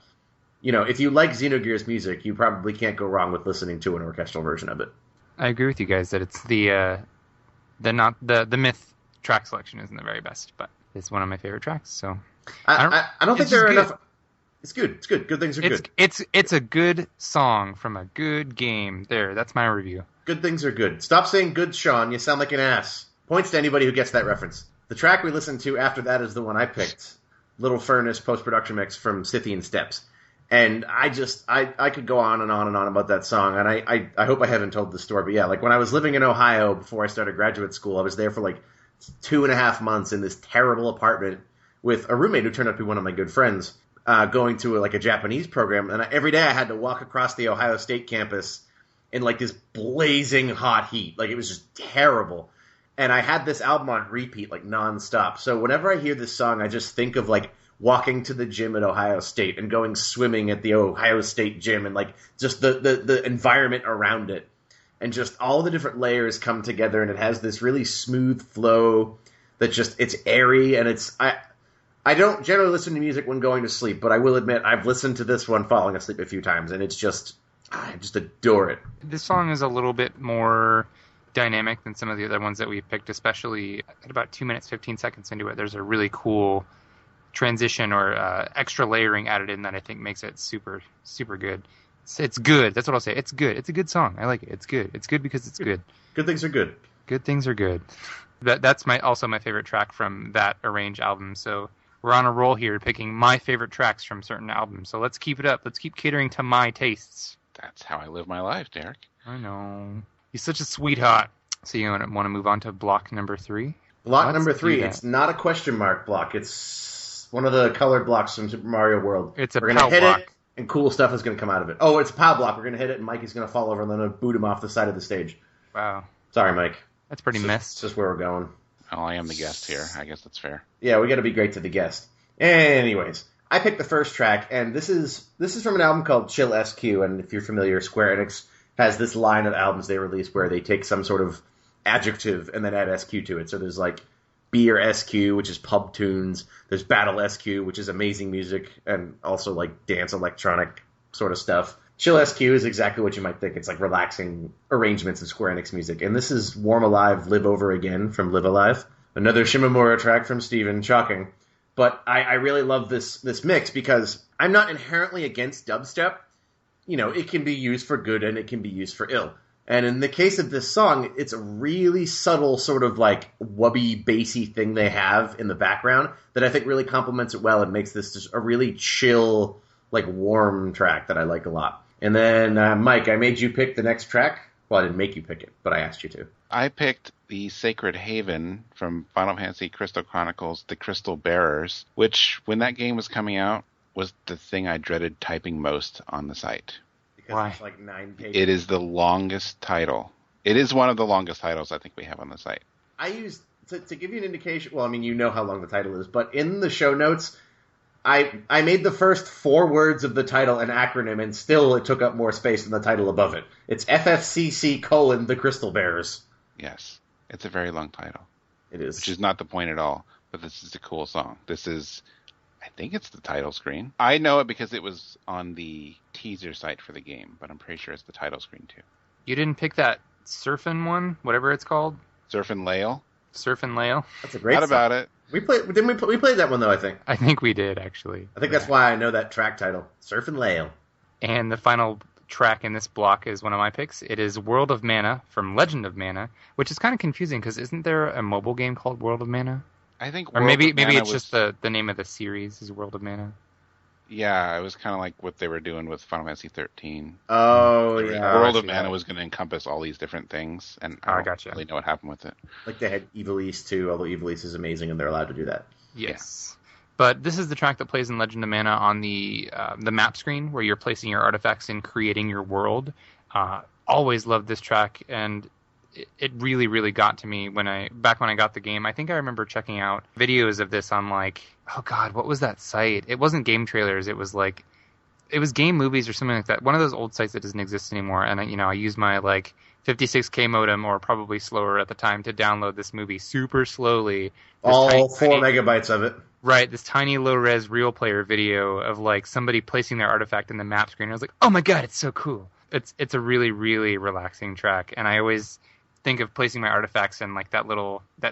if you like Xenogears music, you probably can't go wrong with listening to an orchestral version of it. I agree with you guys that it's the Myth track selection isn't the very best, but it's one of my favorite tracks. So I don't think there are enough. It's good. It's good. Good things are good. It's a good song from a good game. There, that's my review. Good things are good. Stop saying good, Sean. You sound like an ass. Points to anybody who gets that reference. The track we listened to after that is the one I picked, Little Furnace post-production mix from Scythian Steppes. And I could go on and on and on about that song, and I hope I haven't told the story, but yeah, when I was living in Ohio before I started graduate school, I was there for 2.5 months in this terrible apartment with a roommate who turned out to be one of my good friends, going to a Japanese program, and every day I had to walk across the Ohio State campus in this blazing hot heat. It was just terrible. And I had this album on repeat, nonstop. So whenever I hear this song, I just think of walking to the gym at Ohio State and going swimming at the Ohio State gym and just the environment around it. And just all the different layers come together, and it has this really smooth flow that it's airy, and I don't generally listen to music when going to sleep, but I will admit I've listened to this one falling asleep a few times, and I just adore it. This song is a little bit more dynamic than some of the other ones that we picked, especially at about 2 minutes, 15 seconds into it. There's a really cool transition or extra layering added in that I think makes it super, super good. It's good. That's what I'll say. It's good. It's a good song. I like it. It's good. It's good because it's good. Good things are good. Good things are good. That's also my favorite track from that Arrange album. So we're on a roll here picking my favorite tracks from certain albums. So let's keep it up. Let's keep catering to my tastes. That's how I live my life, Derek. I know. You're such a sweetheart. So you want to move on to block number 3? Block number 3. It's not a question mark block. It's one of the colored blocks from Super Mario World. It's a We're going to hit it, and cool stuff is going to come out of it. Oh, it's a POW block. We're going to hit it, and Mikey's going to fall over, and then boot him off the side of the stage. Wow. Sorry, Mike. That's pretty missed. It's just where we're going. Oh, I am the guest here. I guess that's fair. Yeah, we got to be great to the guest. Anyways, I picked the first track, and this is from an album called Chill SQ, and if you're familiar, Square Enix has this line of albums they release where they take some sort of adjective and then add SQ to it. So there's like Beer SQ, which is pub tunes. There's Battle SQ, which is amazing music and also like dance electronic sort of stuff. Chill SQ is exactly what you might think. It's like relaxing arrangements of Square Enix music. And this is Warm Alive, Live Over Again from Live Alive. Another Shimomura track from Steven. Shocking. But I really love this mix because I'm not inherently against dubstep. You know, it can be used for good and it can be used for ill. And in the case of this song, it's a really subtle sort of like wubby, bassy thing they have in the background that I think really complements it well and makes this just a really chill, like warm track that I like a lot. And then, Mike, I made you pick the next track. Well, I didn't make you pick it, but I asked you to. I picked the Sacred Haven from Final Fantasy Crystal Chronicles, The Crystal Bearers, which, when that game was coming out, was the thing I dreaded typing most on the site. Because Why? it's like 9 pages. It is the longest title. It is one of the longest titles I think we have on the site. I used, to give you an indication, well, I mean, you know how long the title is, but in the show notes, I made the first 4 words of the title an acronym, and still it took up more space than the title above it. It's FFCC: The Crystal Bearers. Yes. It's a very long title. It is. Which is not the point at all, but this is a cool song. This is, I think it's the title screen. I know it because it was on the teaser site for the game, but I'm pretty sure it's the title screen too. You didn't pick that Surfin' one, whatever it's called? Surfin' Lail? Surfin' Lail? That's a great Not song. about it. We played that one, though, I think. I think we did, actually. I think that's why I know that track title. Surf and Lail. And the final track in this block is one of my picks. It is World of Mana from Legend of Mana, which is kind of confusing because isn't there a mobile game called World of Mana? I think Or World maybe of Mana it's just the name of the series is World of Mana. Yeah, it was kind of like what they were doing with Final Fantasy 13. Oh, yeah. World of Mana was going to encompass all these different things, and I don't gotcha. really know what happened with it. Like they had Evil East, too, although Evil East is amazing and they're allowed to do that. Yes. But this is the track that plays in Legend of Mana on the map screen where you're placing your artifacts and creating your world. Always loved this track, and it really, really got to me back when I got the game. I think I remember checking out videos of this on like, oh God, what was that site? It wasn't Game Trailers. It was Game Movies or something like that. One of those old sites that doesn't exist anymore. And I used my like 56K modem, or probably slower at the time, to download this movie super slowly. All 4 megabytes of it. Right, this tiny low-res real player video of like somebody placing their artifact in the map screen. I was like, oh my God, it's so cool. It's a really, really relaxing track, and I always think of placing my artifacts and like that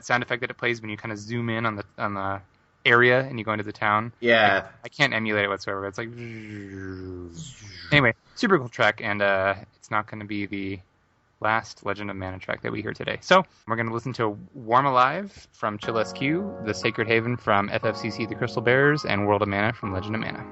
sound effect that it plays when you kind of zoom in on the area and you go into the town. Yeah. I can't emulate it whatsoever. It's like anyway, super cool track, and it's not going to be the last Legend of Mana track that we hear today. So we're going to listen to Warm Alive from Chill SQ, The Sacred Haven from FFCC: The Crystal Bearers, and World of Mana from Legend of Mana.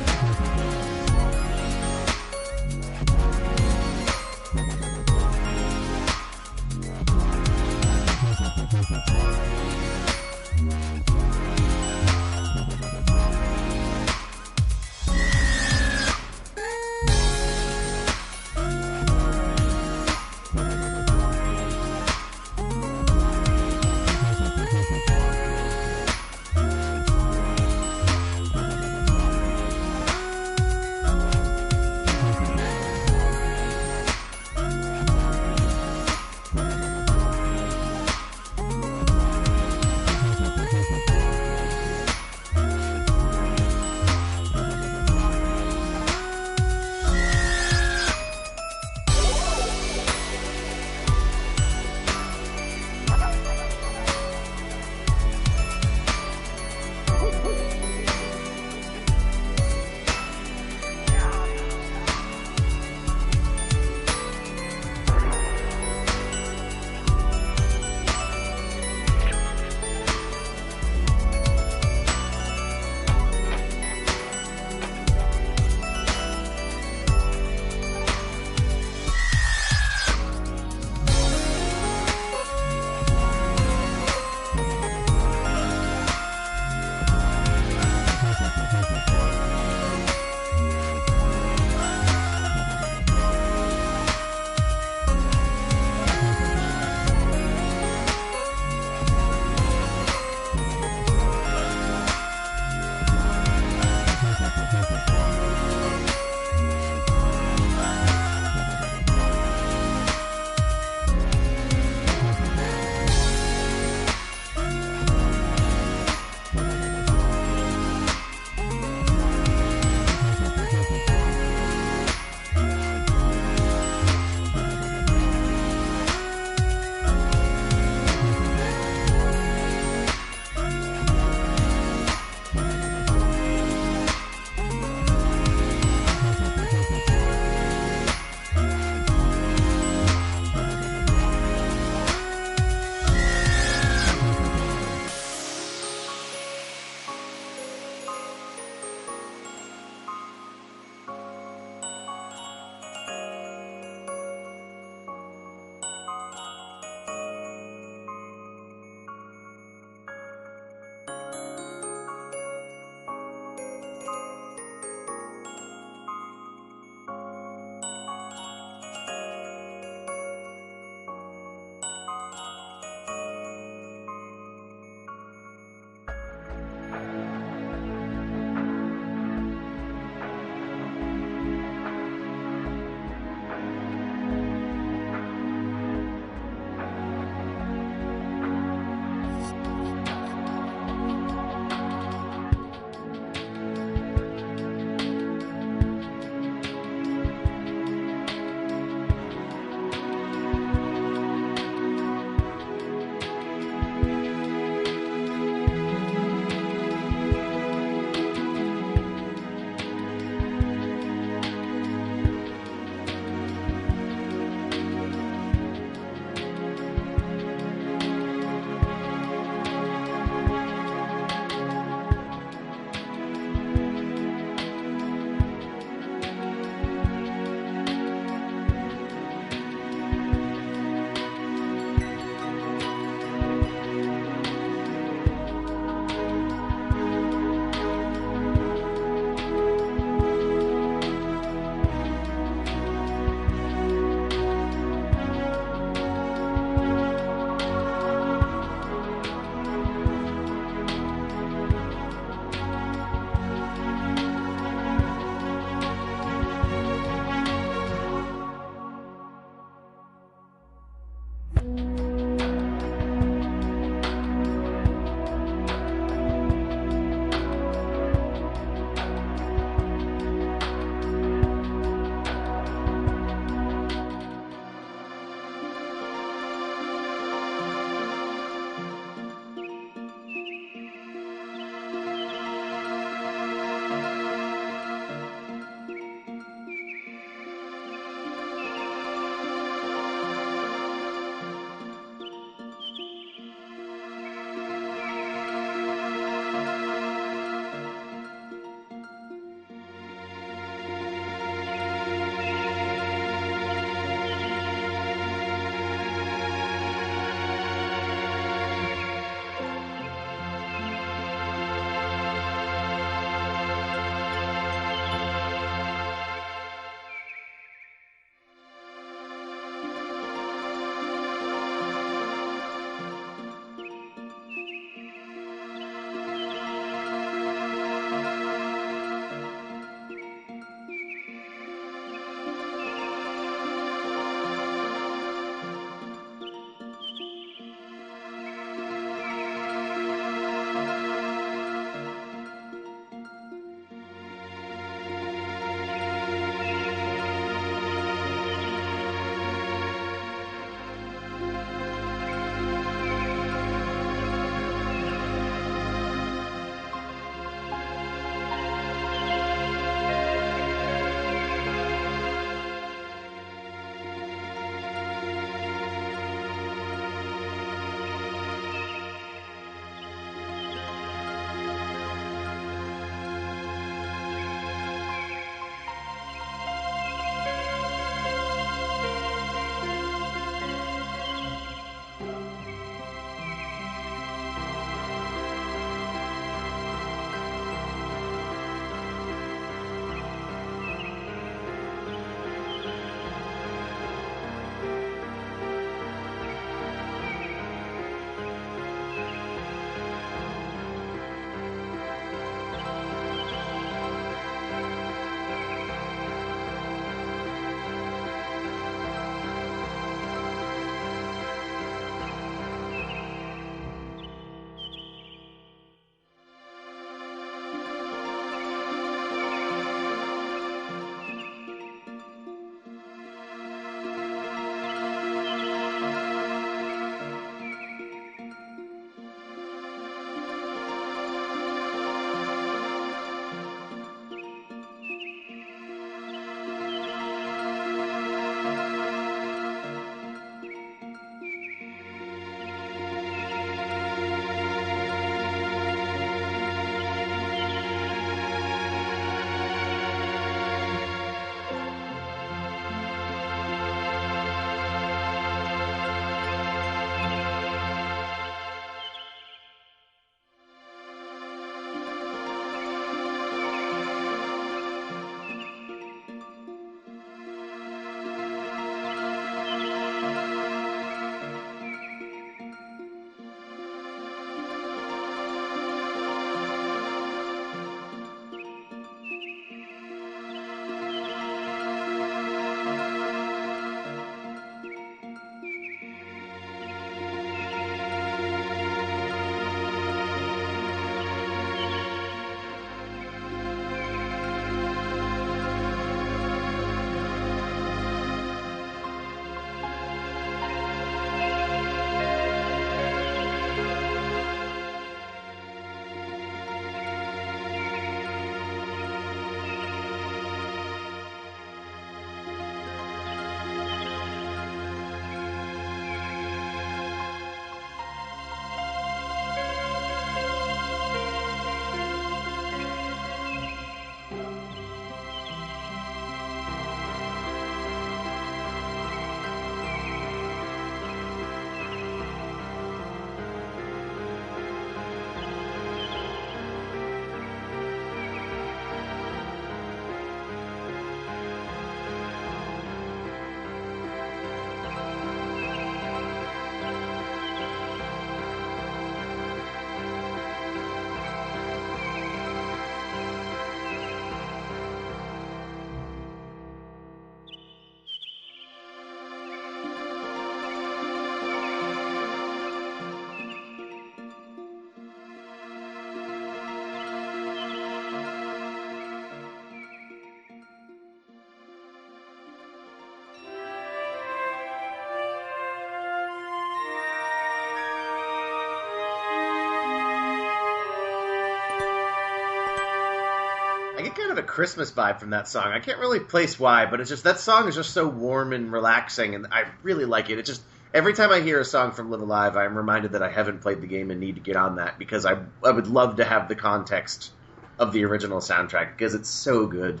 kind of a Christmas vibe from that song. I can't really place why, but it's just that song is just so warm and relaxing, and I really like it. It just every time I hear a song from Live Alive, I'm reminded that I haven't played the game and need to get on that because I would love to have the context of the original soundtrack because it's so good.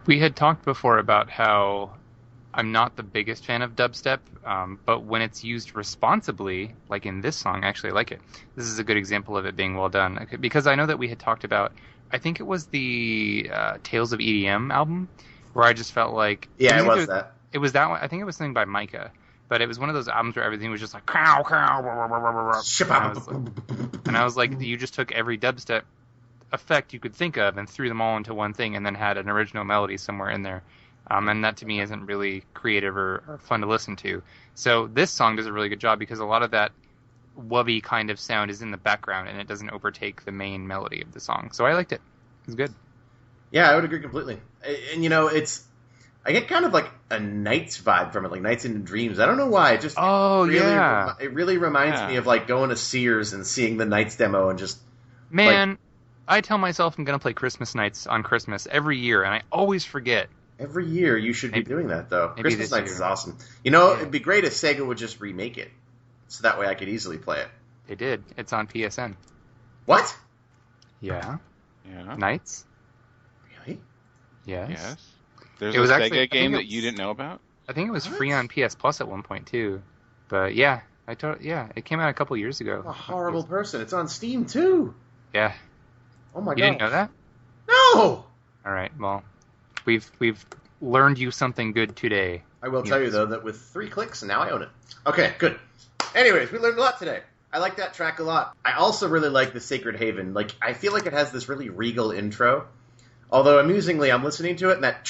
We had talked before about how I'm not the biggest fan of dubstep, but when it's used responsibly, like in this song, I actually like it. This is a good example of it being well done. Because I know that we had talked about, I think it was the Tales of EDM album, where I just felt like... Yeah, it was that. It was that one. I think it was something by Micah. But it was one of those albums where everything was just like... Cow, cow, and I was like, you just took every dubstep effect you could think of and threw them all into one thing and then had an original melody somewhere in there. And that to me isn't really creative or fun to listen to. So this song does a really good job because a lot of that wubby kind of sound is in the background and it doesn't overtake the main melody of the song. So I liked it. It was good. Yeah, I would agree completely. And I get kind of like a Nights vibe from it, like Nights into Dreams. I don't know why. It just it really reminds me of like going to Sears and seeing the Nights demo and just I tell myself I'm going to play Christmas Nights on Christmas every year and I always forget. Every year, you should be doing that, though. Christmas Nights is awesome. It'd be great if Sega would just remake it, so that way I could easily play it. They did. It's on PSN. What? Yeah. Nights? Really? Yes. There's a Sega game that you didn't know about? I think it was free on PS Plus at one point, too. But, yeah. It came out a couple years ago. I'm a horrible person. It's on Steam, too. Yeah. Oh, my God. You didn't know that? No! All right, well... We've learned you something good today. I will tell you, though, that with 3 clicks, now I own it. Okay, good. Anyways, we learned a lot today. I like that track a lot. I also really like the Sacred Haven. Like, I feel like it has this really regal intro. Although, amusingly, I'm listening to it, and that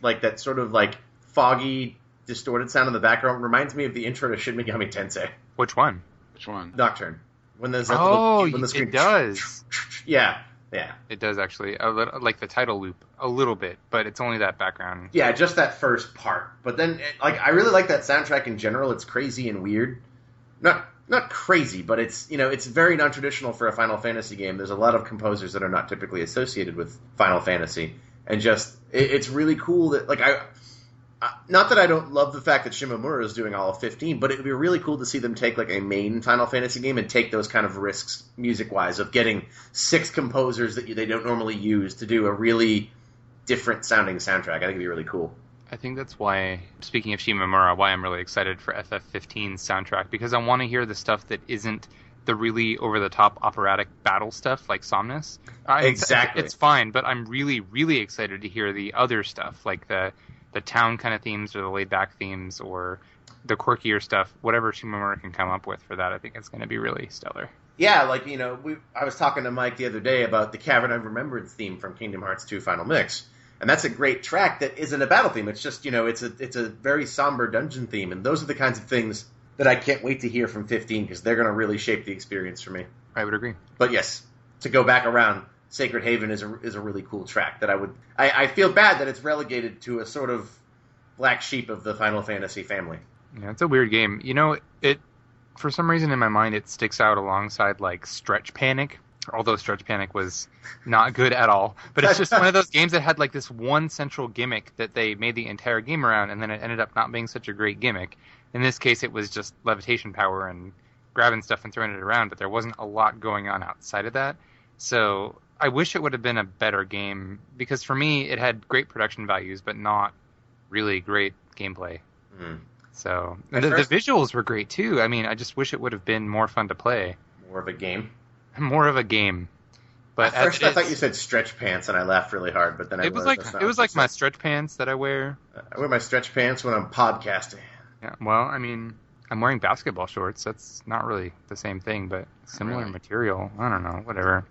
like that sort of like foggy, distorted sound in the background reminds me of the intro to Shin Megami Tensei. Which one? Nocturne. When there's when the screen... it does. Yeah. It does actually, like the title loop, a little bit, but it's only that background. Yeah, just that first part. But then, I really like that soundtrack in general. It's crazy and weird. Not crazy, but it's it's very non-traditional for a Final Fantasy game. There's a lot of composers that are not typically associated with Final Fantasy, and just it's really cool that not that I don't love the fact that Shimomura is doing all of 15, but it would be really cool to see them take like a main Final Fantasy game and take those kind of risks music-wise of getting 6 composers that they don't normally use to do a really different sounding soundtrack. I think it'd be really cool. I think that's why, speaking of Shimomura, why I'm really excited for FF15's soundtrack, because I want to hear the stuff that isn't the really over-the-top operatic battle stuff like Somnus. Exactly. It's fine, but I'm really, really excited to hear the other stuff, like the town kind of themes or the laid-back themes or the quirkier stuff, whatever Shimomura can come up with for that, I think it's going to be really stellar. Yeah, like, I was talking to Mike the other day about the Cavern of Remembrance theme from Kingdom Hearts 2 Final Mix, and that's a great track that isn't a battle theme. It's just, it's a very somber dungeon theme, and those are the kinds of things that I can't wait to hear from 15 because they're going to really shape the experience for me. I would agree. But yes, to go back around, Sacred Haven is a really cool track that I feel bad that it's relegated to a sort of black sheep of the Final Fantasy family. Yeah, it's a weird game. It for some reason in my mind it sticks out alongside like Stretch Panic, although Stretch Panic was not good at all. But it's just one of those games that had like this one central gimmick that they made the entire game around, and then it ended up not being such a great gimmick. In this case, it was just levitation power and grabbing stuff and throwing it around, but there wasn't a lot going on outside of that. So I wish it would have been a better game, because for me, it had great production values, but not really great gameplay. Mm. So the visuals were great, too. I mean, I just wish it would have been more fun to play. More of a game? More of a game. But at first I thought you said stretch pants, and I laughed really hard, but then it was like my stretch pants that I wear. I wear my stretch pants when I'm podcasting. Yeah, well, I mean, I'm wearing basketball shorts. That's not really the same thing, but similar material. I don't know, whatever.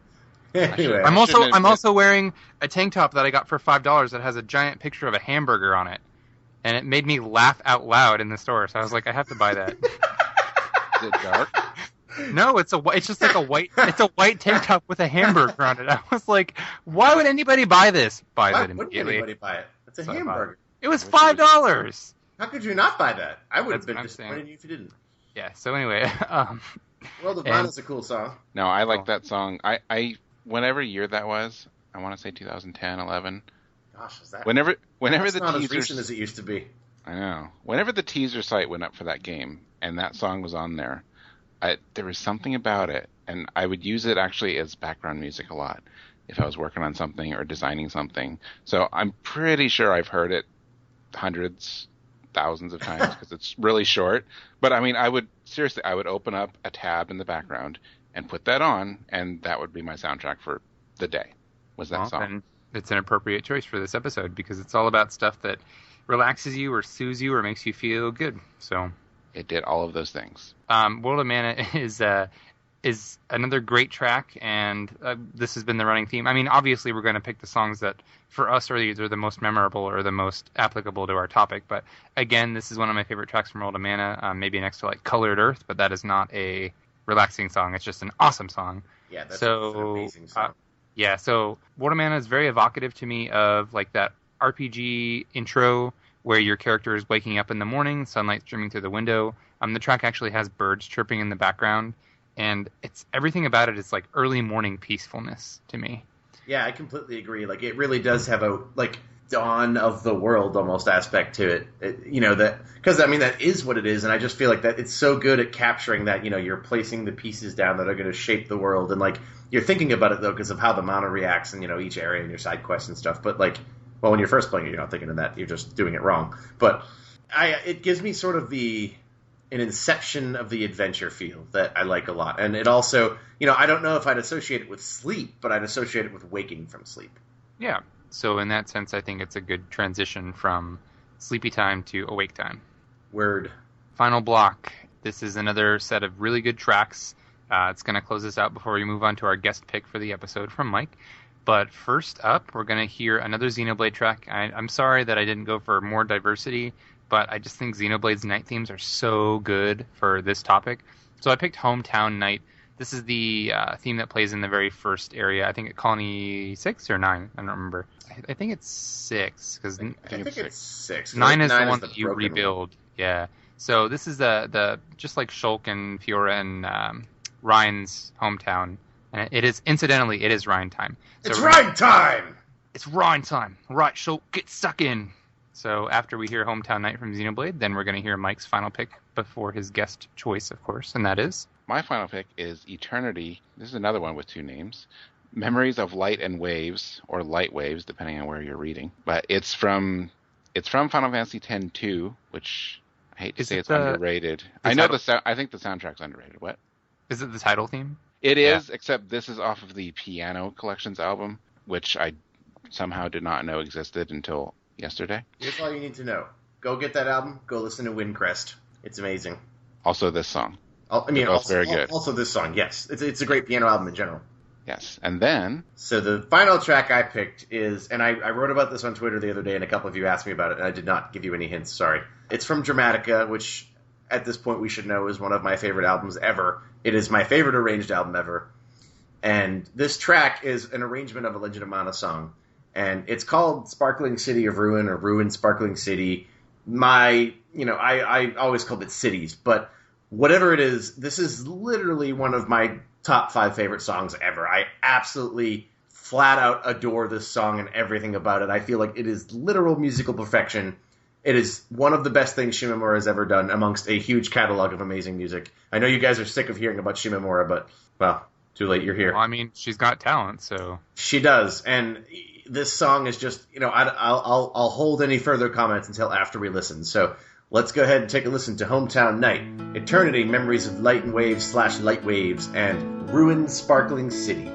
Anyway, I'm also wearing a tank top that I got for $5 that has a giant picture of a hamburger on it, and it made me laugh out loud in the store. So I was like, I have to buy that. Is it dark? No, it's just like a white tank top with a hamburger on it. I was like, why would anybody buy this? Why wouldn't anybody buy it? It's a hamburger. It was $5. How could you not buy that? I would have been disappointed if you didn't. Yeah. So anyway, World of Vinyl is a cool song. No, I like that song. I whatever year that was, I want to say 2010, 11. Gosh, is that whenever that's the not teaser, as recent as it used to be. I know. Whenever the teaser site went up for that game and that song was on there, there was something about it, and I would use it actually as background music a lot if I was working on something or designing something. So I'm pretty sure I've heard it hundreds, thousands of times because it's really short. But I mean, I would open up a tab in the background and put that on, and that would be my soundtrack for the day. Was that song? Then it's an appropriate choice for this episode because it's all about stuff that relaxes you or soothes you or makes you feel good. So it did all of those things. World of Mana is another great track, and this has been the running theme. I mean, obviously we're going to pick the songs that for us are either the most memorable or the most applicable to our topic. But again, this is one of my favorite tracks from World of Mana, maybe next to like Colored Earth, but that is not a relaxing song. It's just an awesome song. Yeah, that's an amazing song. Yeah, so World of Mana is very evocative to me of like that RPG intro where your character is waking up in the morning, sunlight streaming through the window. The track actually has birds chirping in the background, and it's everything about it is like early morning peacefulness to me. Yeah, I completely agree. Like, it really does have a like dawn of the world almost aspect to it. Because I mean that is what it is, and I just feel like that it's so good at capturing that. You're placing the pieces down that are going to shape the world, and like you're thinking about it though because of how the mana reacts and each area and your side quests and stuff. But like, well, when you're first playing it, you're not thinking of that. You're just doing it wrong. But it gives me sort of an inception of the adventure feel that I like a lot. And it also, I don't know if I'd associate it with sleep, but I'd associate it with waking from sleep. Yeah. So in that sense, I think it's a good transition from sleepy time to awake time. Word. Final block. This is another set of really good tracks. It's going to close us out before we move on to our guest pick for the episode from Mike. But first up, we're going to hear another Xenoblade track. I'm sorry that I didn't go for more diversity, but I just think Xenoblade's night themes are so good for this topic. So I picked Hometown Night. This is the theme that plays in the very first area. I think at Colony 6 or 9. I don't remember. I think it's 6. I think it's 6. 9 is the one that you rebuild. One. Yeah. So this is the just like Shulk and Fiora and Ryan's hometown. And it is Rhine time. So it's Rhine time! It's Rhine time. Right, Shulk, get stuck in. So after we hear Hometown Night from Xenoblade, then we're going to hear Mike's final pick before his guest choice, of course, and that is? My final pick is Eternity. This is another one with two names. Memories of Light and Waves, or Light Waves, depending on where you're reading. But it's from Final Fantasy X-2, which I hate to say it's underrated. I think the soundtrack's underrated. What? Is it the title theme? It is, except this is off of the Piano Collections album, which I somehow did not know existed until yesterday. Here's all you need to know. Go get that album. Go listen to Windcrest. It's amazing. Also this song. Also very good. Also this song, yes. It's a great piano album in general. Yes, and then... So the final track I picked is, and I wrote about this on Twitter the other day, and a couple of you asked me about it, and I did not give you any hints, sorry. It's from Dramatica, which at this point we should know is one of my favorite albums ever. It is my favorite arranged album ever. And this track is an arrangement of a Legend of Mana song. And it's called Sparkling City of Ruin or Ruin Sparkling City. I always called it Cities, but whatever it is, this is literally one of my top 5 favorite songs ever. I absolutely flat out adore this song and everything about it. I feel like it is literal musical perfection. It is one of the best things Shimomura has ever done amongst a huge catalog of amazing music. I know you guys are sick of hearing about Shimomura, but, well, too late, you're here. Well, I mean, she's got talent, so... She does, and this song is just, I'll hold any further comments until after we listen. So let's go ahead and take a listen to Hometown Night, Eternity, Memories of Light and Waves / Light Waves, and Ruin Sparkling City.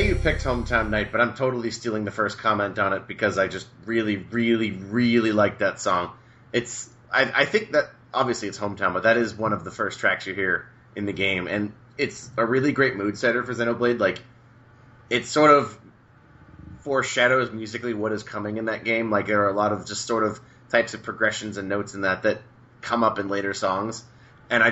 you picked Hometown Night, but I'm totally stealing the first comment on it because I just really, really, really like that song. I think that, obviously it's Hometown, but that is one of the first tracks you hear in the game, and it's a really great mood setter for Xenoblade. Like, it sort of foreshadows musically what is coming in that game. Like, there are a lot of just sort of types of progressions and notes in that come up in later songs, and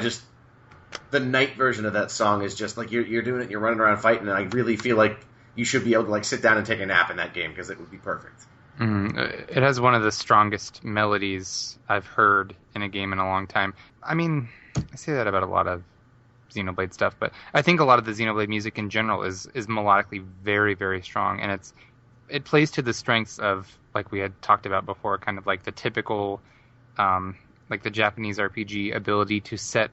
the night version of that song is just like you're doing it, you're running around fighting, and I really feel like you should be able to like sit down and take a nap in that game because it would be perfect. It has one of the strongest melodies I've heard in a game in a long time. I mean, I say that about a lot of Xenoblade stuff, but I think a lot of the Xenoblade music in general is melodically very, very strong, and it plays to the strengths of, like we had talked about before, kind of like the typical, like the Japanese RPG ability to set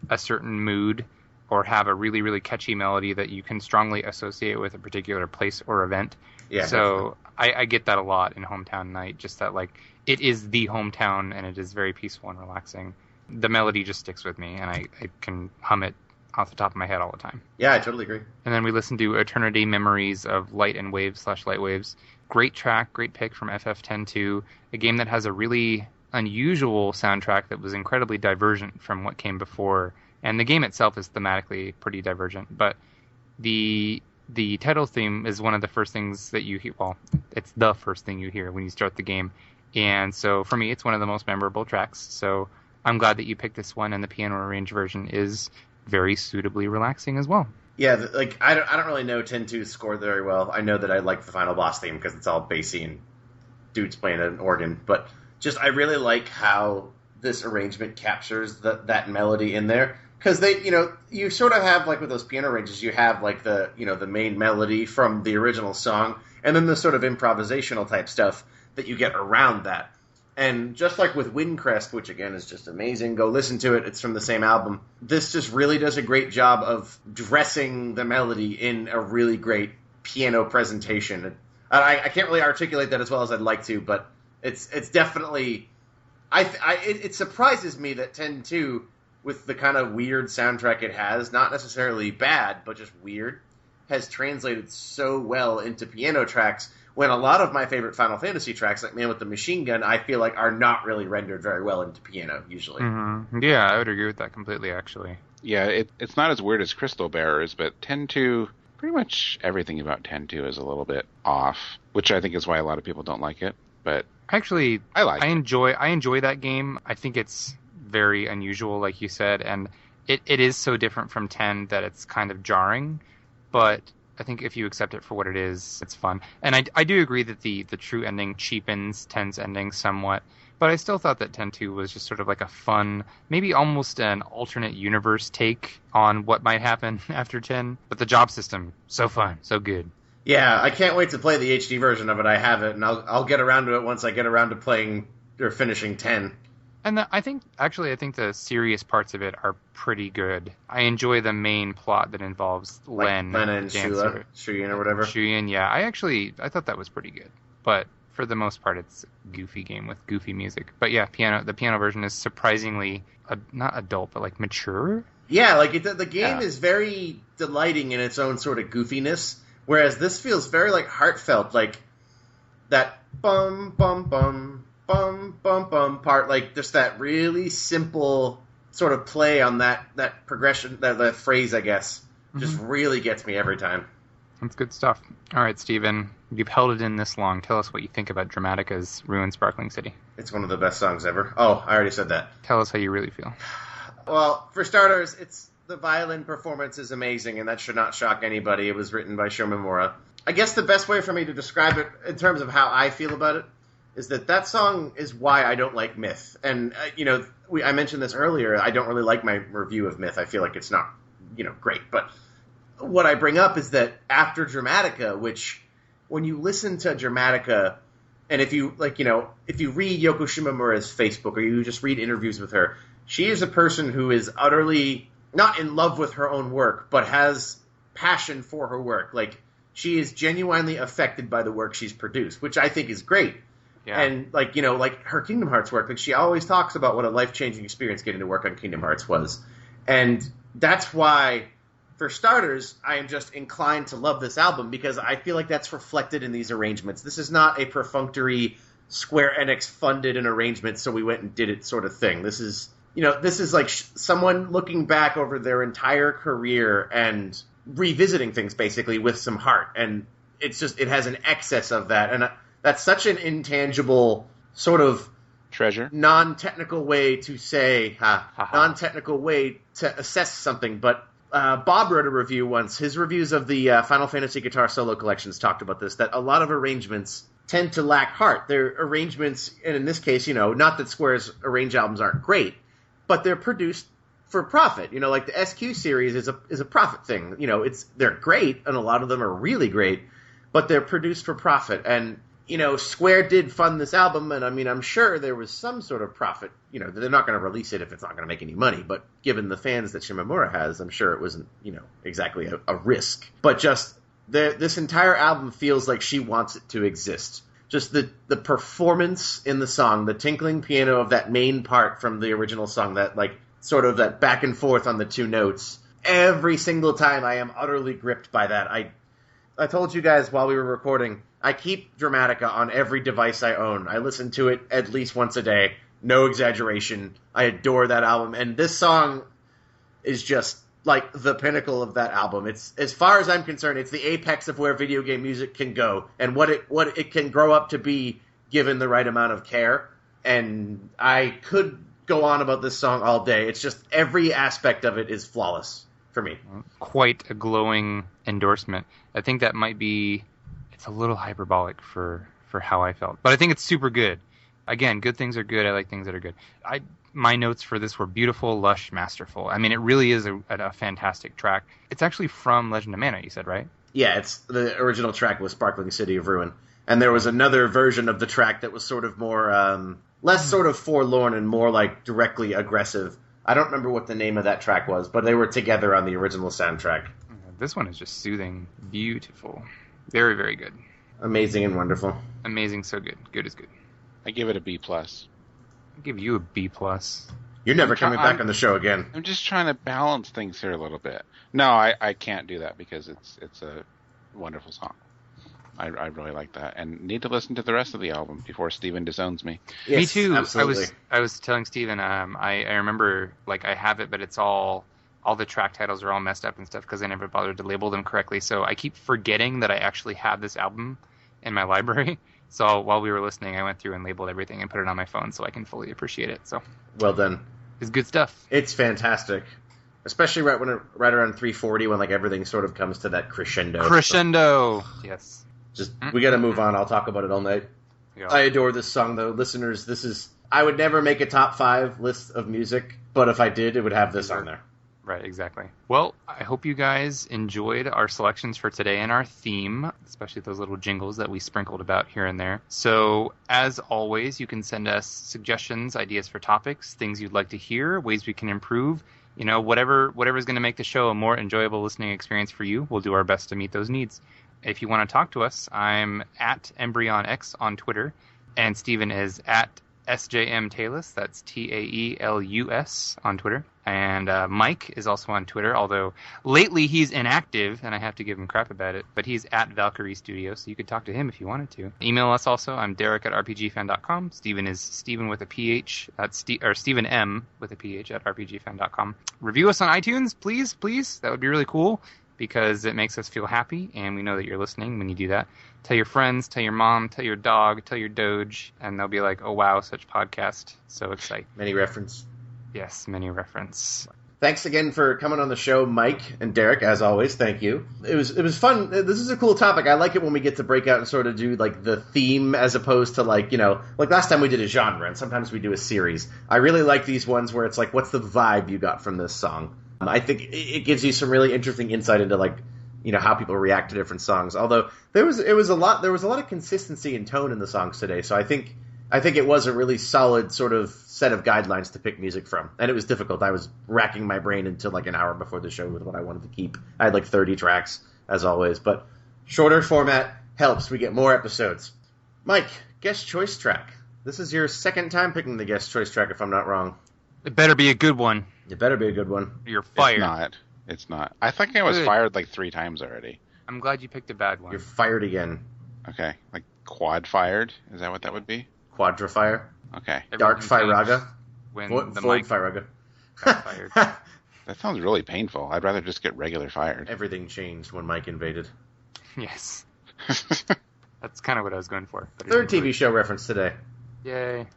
a certain mood or have a really, really catchy melody that you can strongly associate with a particular place or event. Yeah. So I get that a lot in Hometown Night, just that like it is the hometown and it is very peaceful and relaxing. The melody just sticks with me, and I can hum it off the top of my head all the time. Yeah, I totally agree. And then we listened to Eternity Memories of Light and Waves / Light Waves. Great track, great pick from FF10-2, a game that has a really unusual soundtrack that was incredibly divergent from what came before, and the game itself is thematically pretty divergent, but the title theme is one of the first things that you hear. Well, it's the first thing you hear when you start the game, and so for me it's one of the most memorable tracks, so I'm glad that you picked this one, and the piano arranged version is very suitably relaxing as well. Yeah, like I don't really know 10-2's score very well. I know that I like the final boss theme because it's all bassy and dudes playing an organ, but just I really like how this arrangement captures that melody in there, because you sort of have, like with those piano arrangements, you have like the main melody from the original song, and then the sort of improvisational type stuff that you get around that. And just like with Windcrest, which again is just amazing, go listen to it, it's from the same album, this just really does a great job of dressing the melody in a really great piano presentation. I can't really articulate that as well as I'd like to, but it's definitely... It surprises me that 10-2, with the kind of weird soundtrack it has, not necessarily bad, but just weird, has translated so well into piano tracks, when a lot of my favorite Final Fantasy tracks, like Man with the Machine Gun, I feel like are not really rendered very well into piano, usually. Mm-hmm. Yeah, I would agree with that completely, actually. Yeah, it's not as weird as Crystal Bearers, but 10-2, pretty much everything about 10-2 is a little bit off, which I think is why a lot of people don't like it, but... Actually, I enjoy that game. I think it's very unusual, like you said, and it is so different from 10 that it's kind of jarring, but I think if you accept it for what it is, it's fun. And I do agree that the true ending cheapens 10's ending somewhat, but I still thought that 10-2 was just sort of like a fun, maybe almost an alternate universe take on what might happen after 10, but the job system, so fun, so good. Yeah, I can't wait to play the HD version of it. I have it, and I'll get around to it once I get around to playing or finishing 10. And I think the serious parts of it are pretty good. I enjoy the main plot that involves Len and Shuyin or whatever. Shuyin, yeah. I thought that was pretty good. But for the most part, it's a goofy game with goofy music. But yeah, the piano version is surprisingly, not adult, but like mature. Yeah, like the game is very delighting in its own sort of goofiness. Whereas this feels very, like, heartfelt, like, that bum, bum, bum, bum, bum, bum part, like, just that really simple sort of play on that progression, that phrase, I guess, just really gets me every time. That's good stuff. All right, Steven, you've held it in this long. Tell us what you think about Dramatica's Ruined Sparkling City. It's one of the best songs ever. Oh, I already said that. Tell us how you really feel. Well, for starters, the violin performance is amazing, and that should not shock anybody. It was written by Shimomura. I guess the best way for me to describe it in terms of how I feel about it is that song is why I don't like Myth. And, I mentioned this earlier. I don't really like my review of Myth. I feel like it's not, great. But what I bring up is that after Dramatica, which when you listen to Dramatica, and if you, if you read Yoko Shimomura's Facebook or you just read interviews with her, she is a person who is utterly... not in love with her own work, but has passion for her work. Like, she is genuinely affected by the work she's produced, which I think is great. Yeah. And, like her Kingdom Hearts work, like, she always talks about what a life-changing experience getting to work on Kingdom Hearts was. And that's why for starters, I am just inclined to love this album because I feel like that's reflected in these arrangements. This is not a perfunctory Square Enix funded an arrangement, so we went and did it sort of thing. This is like someone looking back over their entire career and revisiting things basically with some heart. And it has an excess of that. And that's such an intangible sort of treasure, non-technical way to say, non-technical way to assess something. But Bob wrote a review once. His reviews of the Final Fantasy Guitar Solo Collections talked about this, that a lot of arrangements tend to lack heart. They're arrangements, and in this case, not that Square's arranged albums aren't great, but they're produced for profit. Like the SQ series is a profit thing. They're great, and a lot of them are really great, but they're produced for profit. And Square did fund this album, and I'm sure there was some sort of profit. They're not going to release it if it's not going to make any money, but given the fans that Shimomura has, I'm sure it wasn't, exactly a risk. But just this entire album feels like she wants it to exist. Just the performance in the song, the tinkling piano of that main part from the original song, that sort of that back and forth on the two notes. Every single time I am utterly gripped by that. I told you guys while we were recording, I keep Dramatica on every device I own. I listen to it at least once a day. No exaggeration. I adore that album. And this song is just like the pinnacle of that album. It's, as far as I'm concerned, it's the apex of where video game music can go and what it can grow up to be given the right amount of care. And I could go on about this song all day. It's just every aspect of it is flawless for me. Quite a glowing endorsement. I think that might be, it's a little hyperbolic for how I felt, but I think it's super good. Again, good things are good. I like things that are good. My notes for this were beautiful, lush, masterful. I mean, it really is a fantastic track. It's actually from Legend of Mana, you said, right? Yeah, it's the original track was Sparkling City of Ruin. And there was another version of the track that was sort of more, less sort of forlorn and more like directly aggressive. I don't remember what the name of that track was, but they were together on the original soundtrack. This one is just soothing, beautiful. Very, very good. Amazing and wonderful. Amazing, so good. Good is good. I give it a B+. I'll give you a B+. You're never coming back on the show again. I'm just trying to balance things here a little bit. No, I can't do that because it's a wonderful song. I really like that, and need to listen to the rest of the album before Steven disowns me. Yes, me too. Absolutely. I was telling Steven, I remember, I have it, but it's all the track titles are all messed up and stuff because I never bothered to label them correctly. So I keep forgetting that I actually have this album in my library. So while we were listening, I went through and labeled everything and put it on my phone so I can fully appreciate it. So well done. It's good stuff. It's fantastic, especially right around 340 when everything sort of comes to that crescendo. Crescendo, yes. Just we got to move on. I'll talk about it all night. Yeah. I adore this song, though, listeners. I would never make a top 5 list of music, but if I did, it would have this on there. Right, exactly. Well, I hope you guys enjoyed our selections for today and our theme, especially those little jingles that we sprinkled about here and there. So, as always, you can send us suggestions, ideas for topics, things you'd like to hear, ways we can improve. Whatever's going to make the show a more enjoyable listening experience for you, we'll do our best to meet those needs. If you want to talk to us, I'm at EmbryonX on Twitter, and Steven is at SJMTaylus, that's TAELUS on Twitter. And Mike is also on Twitter, although lately he's inactive, and I have to give him crap about it. But he's at Valkyrie Studio, so you could talk to him if you wanted to. Email us also. I'm Derek at RPGFan.com. Steven is Steven with a PH. Or Steven M with a PH at RPGFan.com. Review us on iTunes, please, please. That would be really cool because it makes us feel happy, and we know that you're listening when you do that. Tell your friends, tell your mom, tell your dog, tell your Doge, and they'll be like, oh, wow, such podcast. So exciting. Many reference. Yes, many reference. Thanks again for coming on the show, Mike and Derek, as always. Thank you. It was fun. This is a cool topic. I like it when we get to break out and sort of do the theme as opposed to last time we did a genre, and sometimes we do a series. I really like these ones where it's what's the vibe you got from this song? I think it gives you some really interesting insight into how people react to different songs. Although there was a lot of consistency in tone in the songs today, so I think it was a really solid sort of set of guidelines to pick music from. And it was difficult. I was racking my brain until an hour before the show with what I wanted to keep. I had 30 tracks, as always. But shorter format helps. We get more episodes. Mike, guest choice track. This is your second time picking the guest choice track, if I'm not wrong. It better be a good one. It better be a good one. You're fired. It's not. I think I was fired like 3 times already. I'm glad you picked a bad one. You're fired again. Okay, like quad fired? Is that what that would be? Quadrifire. Okay. Dark Firaga. When the Void mic Firaga. got fired. That sounds really painful. I'd rather just get regular fired. Everything changed when Mike invaded. Yes. That's kind of what I was going for. But Third TV show reference today. Yay.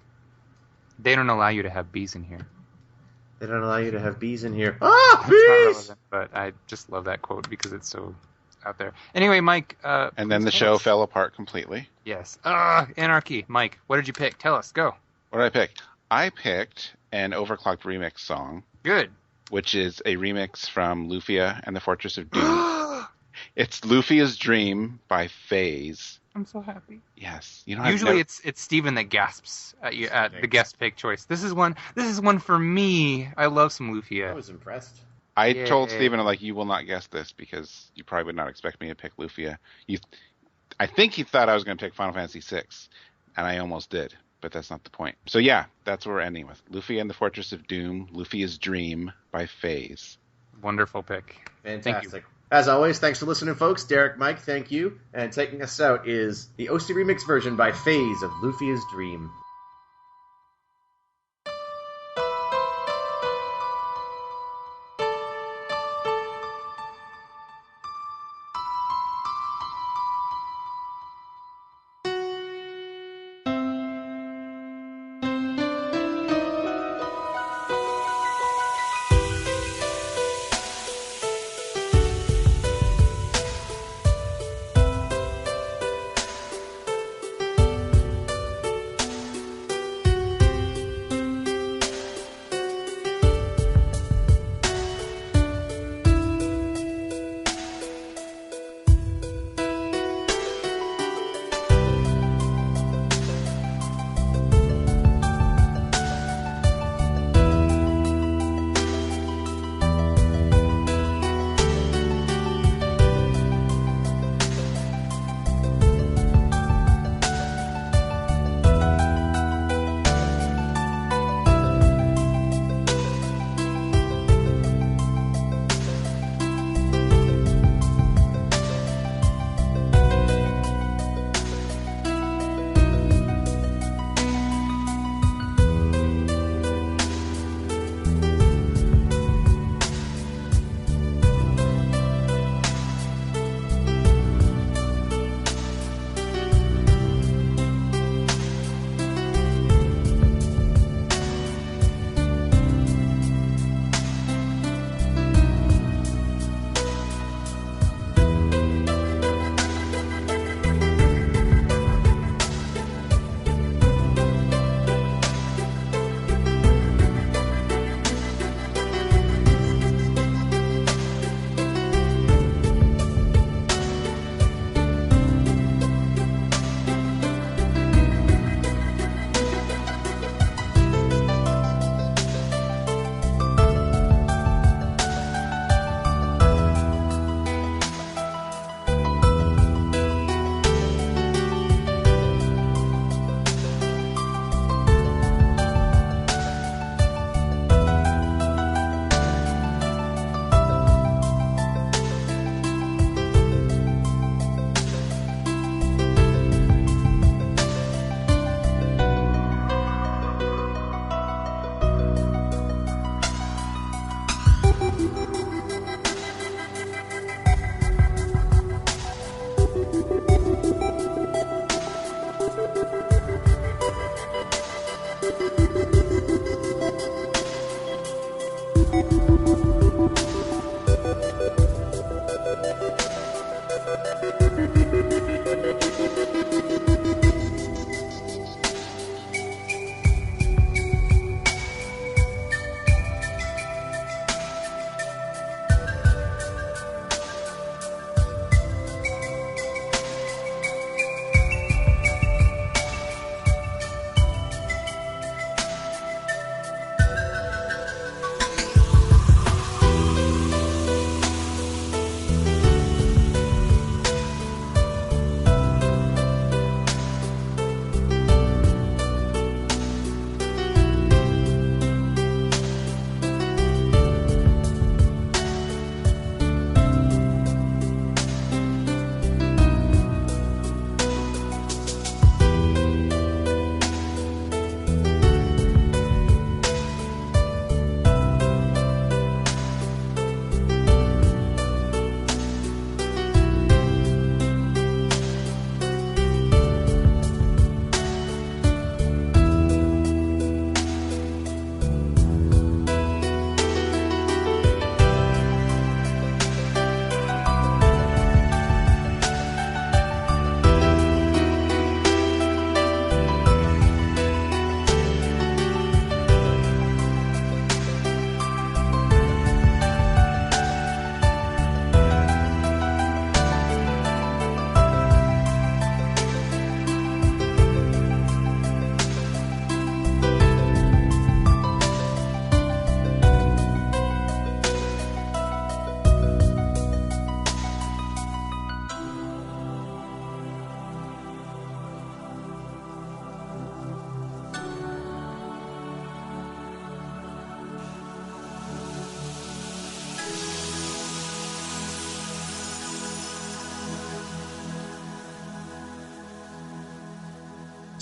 They don't allow you to have bees in here. They don't allow you to have bees in here. It's Bees! not relevant, but I just love that quote because it's so out there. Anyway, Mike. And then the show fell apart completely. Yes. Anarchy. Mike, what did you pick? Tell us. Go. What did I pick? I picked an Overclocked remix song. Good. Which is a remix from Lufia and the Fortress of Doom. It's Lufia's Dream by FaZe. I'm so happy. Yes. Usually it's Steven that gasps at you at the guest pick choice. This is one for me. I love some Lufia. I was impressed. I told Steven, like, you will not guess this because you probably would not expect me to pick Lufia. I think he thought I was going to pick Final Fantasy VI, and I almost did, but that's not the point. So yeah, that's what we're ending with. Lufia and the Fortress of Doom, Lufia's Dream by FaZe. Wonderful pick. Fantastic. Thank you. As always, thanks for listening, folks. Derek, Mike, thank you. And taking us out is the OC Remix version by FaZe of Lufia's Dream.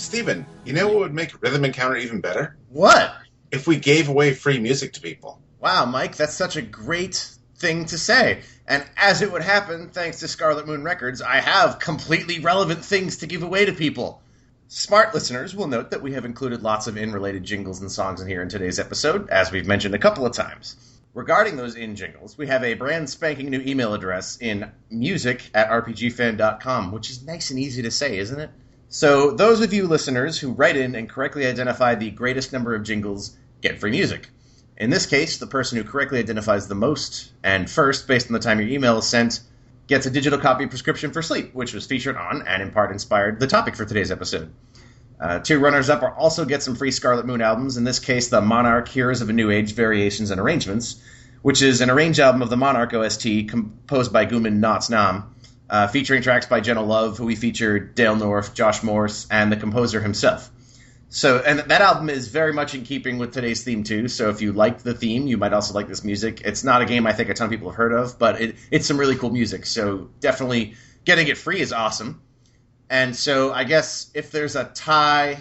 Steven, you know what would make Rhythm Encounter even better? What? If we gave away free music to people. Wow, Mike, that's such a great thing to say. And as it would happen, thanks to Scarlet Moon Records, I have completely relevant things to give away to people. Smart listeners will note that we have included lots of in-related jingles and songs in here in today's episode, as we've mentioned a couple of times. Regarding those in-jingles, we have a brand spanking new email address in music@rpgfan.com, which is nice and easy to say, isn't it? So those of you listeners who write in and correctly identify the greatest number of jingles get free music. In this case, the person who correctly identifies the most and first, based on the time your email is sent, gets a digital copy of Prescription for Sleep, which was featured on, and in part inspired, the topic for today's episode. Two runners-up are also get some free Scarlet Moon albums, in this case the Monarch Heroes of a New Age Variations and Arrangements, which is an arranged album of the Monarch OST composed by Gumin Knots Nam, featuring tracks by Jenna Love, who we featured, Dale North, Josh Morse, and the composer himself. So, and that album is very much in keeping with today's theme, too, so if you like the theme, you might also like this music. It's not a game I think a ton of people have heard of, but it's some really cool music, so definitely getting it free is awesome. And so I guess if there's a tie,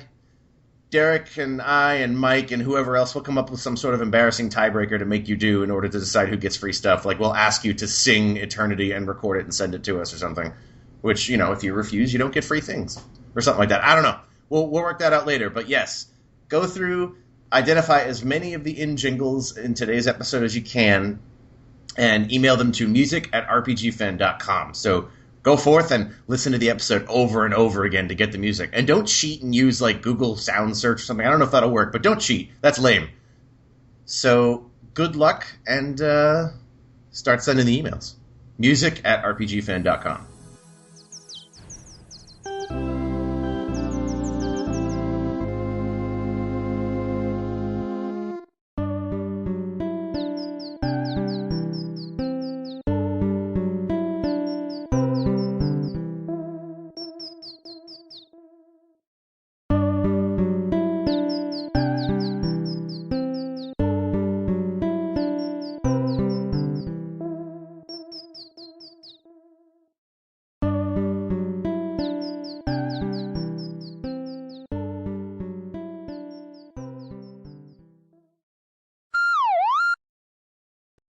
Derek and I and Mike and whoever else will come up with some sort of embarrassing tiebreaker to make you do in order to decide who gets free stuff. Like, we'll ask you to sing Eternity and record it and send it to us or something. Which, you know, if you refuse, you don't get free things. Or something like that. I don't know. We'll work that out later. But yes, go through, identify as many of the in-jingles in today's episode as you can, and email them to music@rpgfan.com. So go forth and listen to the episode over and over again to get the music. And don't cheat and use, like, Google Sound Search or something. I don't know if that'll work, but don't cheat. That's lame. So good luck, and start sending the emails. music@rpgfan.com.